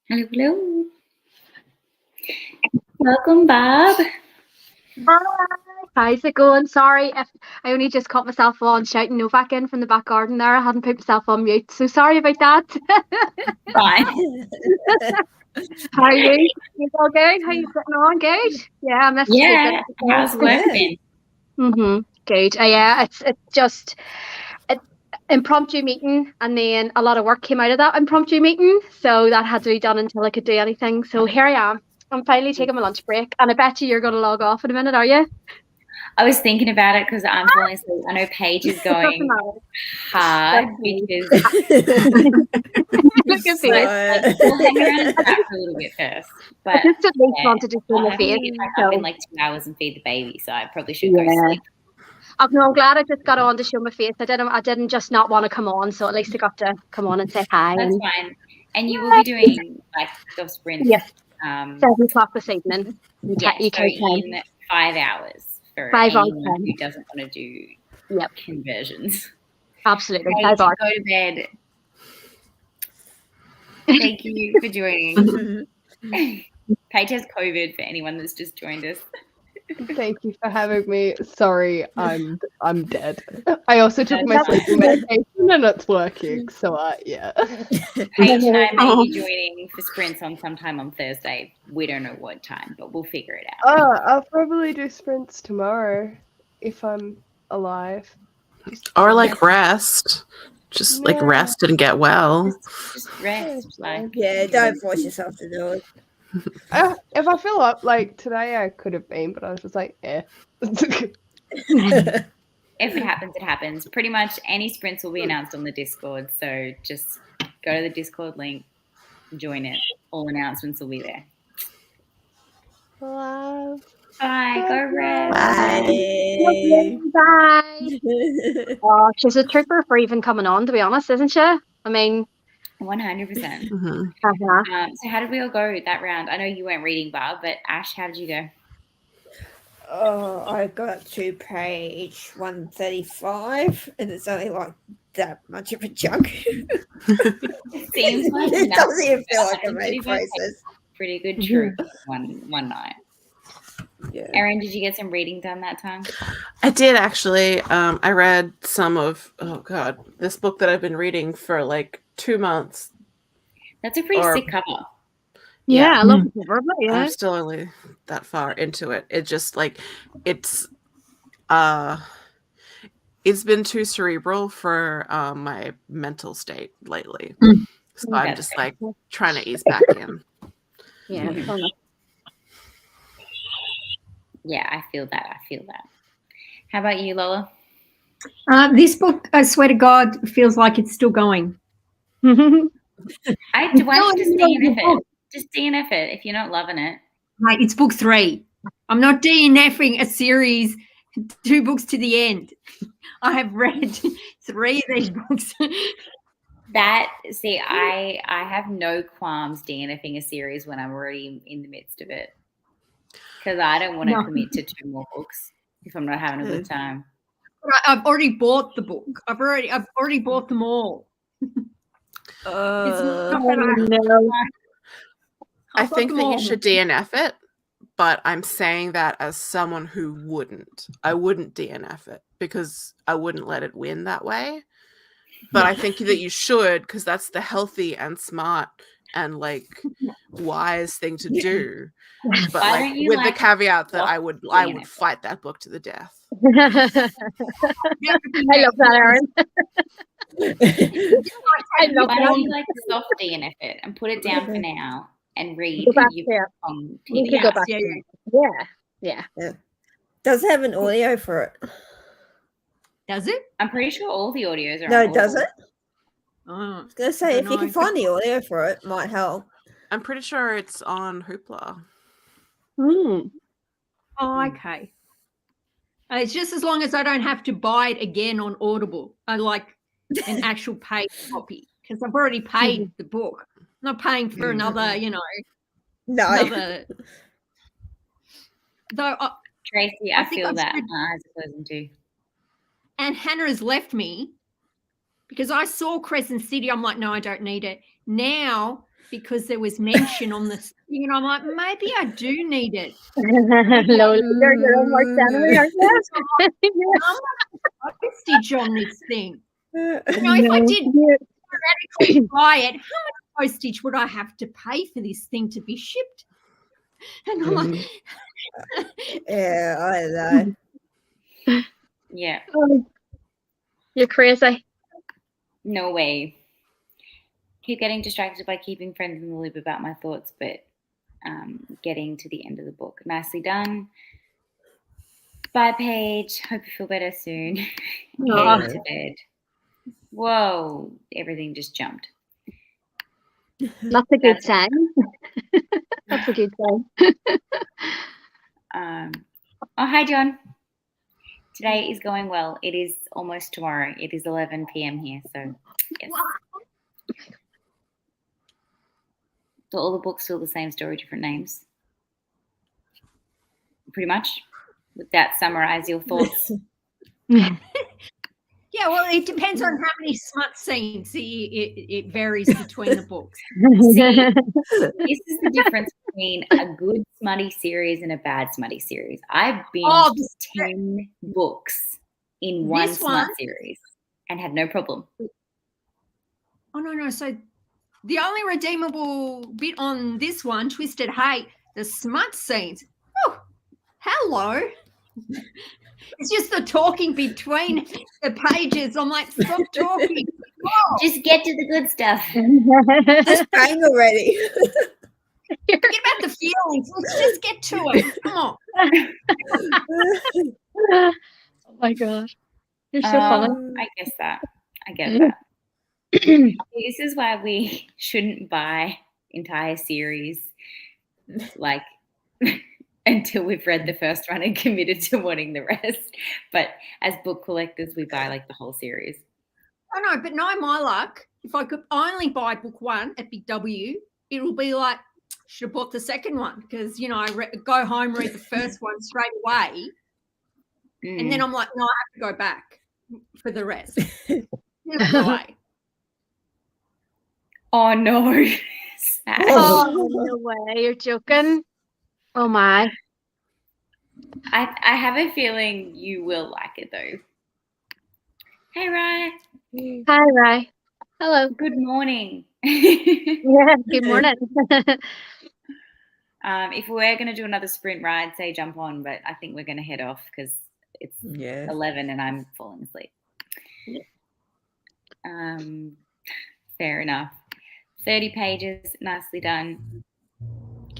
Hello, hello. Welcome, Barb. How's it going? Sorry if I only just caught myself on shouting Novak in from the back garden there. I hadn't put myself on mute, so sorry about that. Fine. How are you? You all good? How you getting on? Good? Yeah, I missed you. Yeah. How's work been? Good. Yeah, it's just an impromptu meeting, and then a lot of work came out of that impromptu meeting, so that had to be done until I could do anything. So here I am. I'm finally taking my lunch break, and I bet you're going to log off in a minute, are you? I was thinking about it because I'm falling asleep. I know Paige is going hard because Look at so, we'll hang around and chat for a little bit first. But I just at least wanted to show I'll my have to face. get back up in like 2 hours and feed the baby, so I probably should go sleep. Oh, no, I'm glad I just got on to show my face. I didn't just not want to come on, so at least I got to come on and say hi. That's fine. And you will be doing like the sprints. Yes. 7 o'clock this evening. Yeah, so in 5 hours for 5 hours anyone who doesn't want to do conversions. Absolutely. Paige, 5 hours. go to bed. Thank you for joining. Paige has COVID for anyone that's just joined us. Thank you for having me. Sorry, I'm dead. I also took my sleeping medication and it's working. So yeah. Paige and I may be joining for sprints on sometime on Thursday. We don't know what time, but we'll figure it out. Oh, I'll probably do sprints tomorrow if I'm alive. Or like rest. Just like rest and get well. Just rest. Like, yeah, don't force yourself to do it. If I feel up, like today I could have been, but I was just like, If it happens, it happens. Pretty much any sprints will be announced on the Discord, so just go to the Discord link, join it. All announcements will be there. Love. Bye. Go rest. Bye. Bye. Oh, she's a trooper for even coming on, to be honest, isn't she? I mean, 100%. So how did we all go that round? I know you weren't reading, Barb, but Ash, how did you go? Oh, I got to page 135, and it's only like that much of a chunk. It seems like it doesn't even feel like a main process. Pretty good troop one night. Yeah. Erin, did you get some reading done that time? I did actually. I read some of this book that I've been reading for like 2 months. That's a pretty sick cover. Yeah, I love the cover. Yeah, I'm still only that far into it. It just like it's been too cerebral for my mental state lately. So I'm just like trying to ease back in. Yeah. Yeah, I feel that. How about you, Lola? This book, I swear to God, feels like it's still going. Why don't you just DNF it? Just DNF it if you're not loving it. Right, it's book 3. I'm not DNFing a series 2 books to the end. I have read 3 of these books. I have no qualms DNFing a series when I'm already in the midst of it. Because I don't want to commit to 2 more books if I'm not having a good time. I've already bought the book. I've already bought them all. I think that you should DNF it, but I'm saying that as someone who wouldn't. I wouldn't DNF it because I wouldn't let it win that way. But I think that you should, because that's the healthy and smart and like wise thing to do. But like with the caveat that I would fight that book to the death. I love that, Erin. Why don't you like soft DNF it and put it down for now and read your Yeah. Does it have an audio for it? Does it? I'm pretty sure all the audios are. No, does it? Oh, I was going to say, if you can find the audio for it, might help. I'm pretty sure it's on Hoopla. Oh, okay. It's just as long as I don't have to buy it again on Audible. I like an actual paid copy because I've already paid the book. I'm not paying for another, No. Another... Though, Tracy, I feel that. My eyes are closing too. And Hannah has left me because I saw Crescent City. I'm like, no, I don't need it. Now because there was mention on the thing, and I'm like, maybe I do need it. Lola, you're your own worst enemy, aren't you? Postage on this thing. You know, if I did theoretically buy it, how much postage would I have to pay for this thing to be shipped? And I'm like, Yeah, I know. Yeah. You're crazy. No way. Keep getting distracted by keeping friends in the loop about my thoughts, but getting to the end of the book. Nicely done. Bye, Paige. Hope you feel better soon. Heading to bed. Whoa, everything just jumped. That's a good sign. That's a good sign. Oh, hi, John. Today is going well. It is almost tomorrow. It is 11 p.m. here, so yes. So all the books still the same story, different names? Pretty much? Would that summarize your thoughts? yeah, well, it depends on how many smut scenes. It varies between the books. This is the difference between a good smutty series and a bad smutty series. I've binged 10 books in one smut series and had no problem. Oh, no. So the only redeemable bit on this one, Twisted Hate, the smut scenes. Oh, hello. It's just the talking between the pages. I'm like, stop talking. Oh. Just get to the good stuff. Just bang already. Forget about the feelings. Let's just get to it. Come on. Oh my gosh. You're so funny. I get that. This is why we shouldn't buy entire series like until we've read the first one and committed to wanting the rest. But as book collectors, we buy like the whole series. I know, but know my luck. If I could only buy book one at Big W, it'll be like, should have bought the second one because, you know, I go home, read the first one straight away. And then I'm like, no, I have to go back for the rest. Oh, no. Oh, no way. You're joking. Oh, my. I have a feeling you will like it, though. Hey, Rye. Hi, Rye. Hello. Good morning. Yeah, good morning. If we're going to do another sprint ride, say jump on, but I think we're going to head off because it's 11 and I'm falling asleep. Fair enough. 30 pages, nicely done.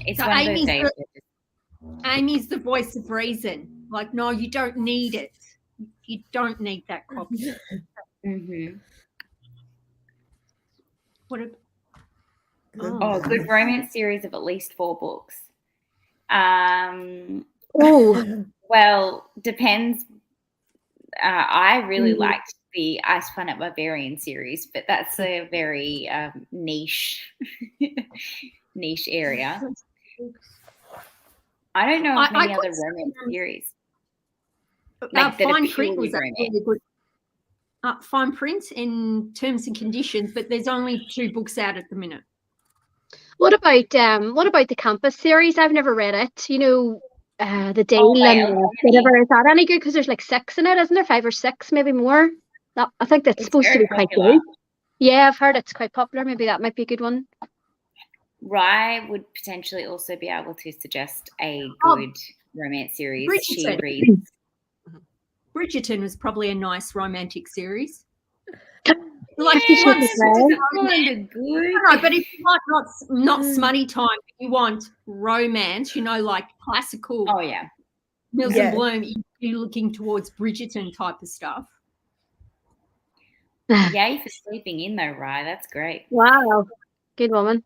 It's so one of those days. Amy's the voice of reason. Like, no, you don't need it. You don't need that copy. Mm-hmm. Good good romance series of at least 4 books. Well, depends. I really liked the Ice Planet Barbarian series, but that's a very niche area. I don't know of many other romance series. Like Fine Print was really good. Fine Print in Terms and Conditions, but there's only 2 books out at the minute. What about the Campus series? I've never read it. You know, the Deal and whatever. Is that any good? Because there's like 6 in it, isn't there? 5 or 6, maybe more. I think that's supposed to be quite good. Yeah, I've heard it's quite popular. Maybe that might be a good one. Rye would potentially also be able to suggest a good romance series. Bridgerton. She reads. Bridgerton was probably a nice romantic series. Like but if you want not smutty time, you want romance, you know, like classical. Oh yeah, Mills and Bloom. You're looking towards Bridgerton type of stuff. Yay for sleeping in though, Rye. That's great. Wow, good woman.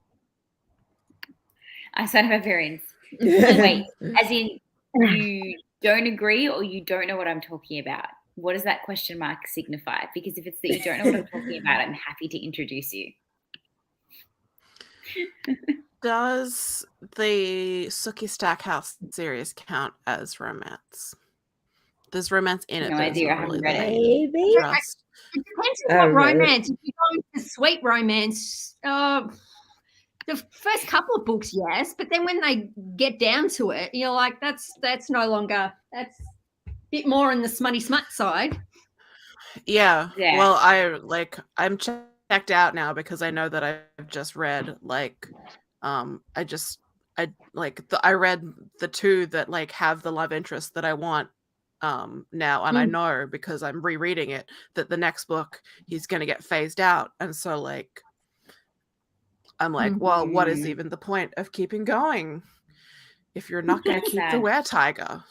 I sound Barbarians. Wait, as in you don't agree or you don't know what I'm talking about? What does that question mark signify? Because if it's that you don't know what I'm talking about, I'm happy to introduce you. Does the Sookie Stackhouse series count as romance? There's romance in it. No idea. I haven't read it. Maybe. It depends on what romance. If you're going for sweet romance, the first couple of books, yes, but then when they get down to it, you're like, that's no longer, that's a bit more on the smutty smut side. Yeah. Yeah. Well, I'm checked out now because I know that I've just read I read the two that like have the love interest that I want now, and I know because I'm rereading it that the next book he's going to get phased out, and so like I'm like, well, what is even the point of keeping going if you're not going to keep the were-tiger?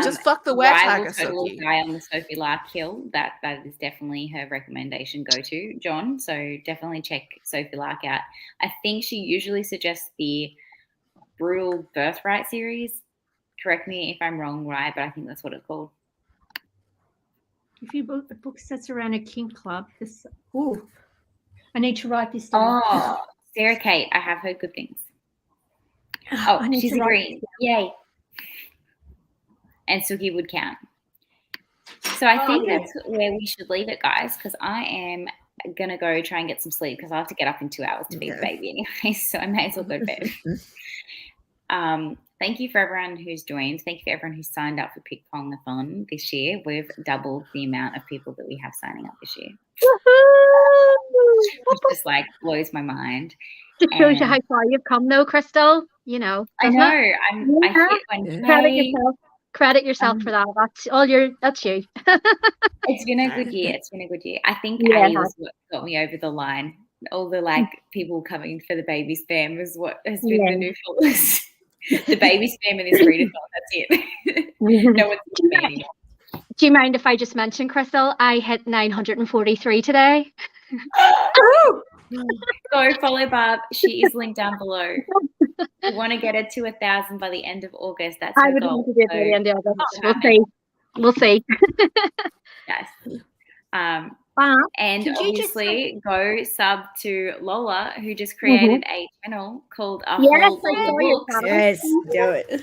Just fuck the were-tiger, I will totally Sophie. die on the Sophie Lark Hill. That is definitely her recommendation go-to, John. So definitely check Sophie Lark out. I think she usually suggests the Brutal Birthright series. Correct me if I'm wrong, right? But I think that's what it's called. If you book the book sets around a kink club, I need to write this down. Oh, Sarah Kate, I have heard good things. Oh, she's agreeing. Yay. And Suki would count. So I think that's where we should leave it, guys, because I am going to go try and get some sleep because I have to get up in 2 hours to feed the baby anyway, so I may as well go to bed. Thank you for everyone who's joined. Thank you for everyone who's signed up for Pick-Pong-A-Thon this year. We've doubled the amount of people that we have signing up this year. It just like blows my mind. Just shows you how far you've come, though, Crystal. You know. I know. I hit 1K. Credit yourself for that. That's you. It's been a good year. I think A was what got me over the line. All the like people coming for the baby spam is what has been the new focus. The baby spam and this readathon, that's it. No one's me anymore. Do you mind if I just mention, Crystal? I hit 943 today. Go follow Barb. She is linked down below. We want to get her to 1,000 by the end of August. That's her goal. To do it by the end of August. We'll see. Yes. And obviously go sub to Lola, who just created a channel called Whole Books. Yes, do it.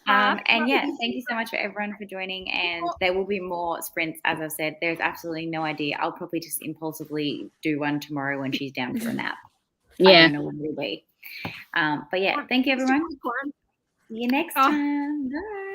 And thank you so much for everyone for joining. And there will be more sprints, as I've said. There's absolutely no idea. I'll probably just impulsively do one tomorrow when she's down for a nap. I don't know when it'll be. But yeah, thank you everyone. See you next time. Bye.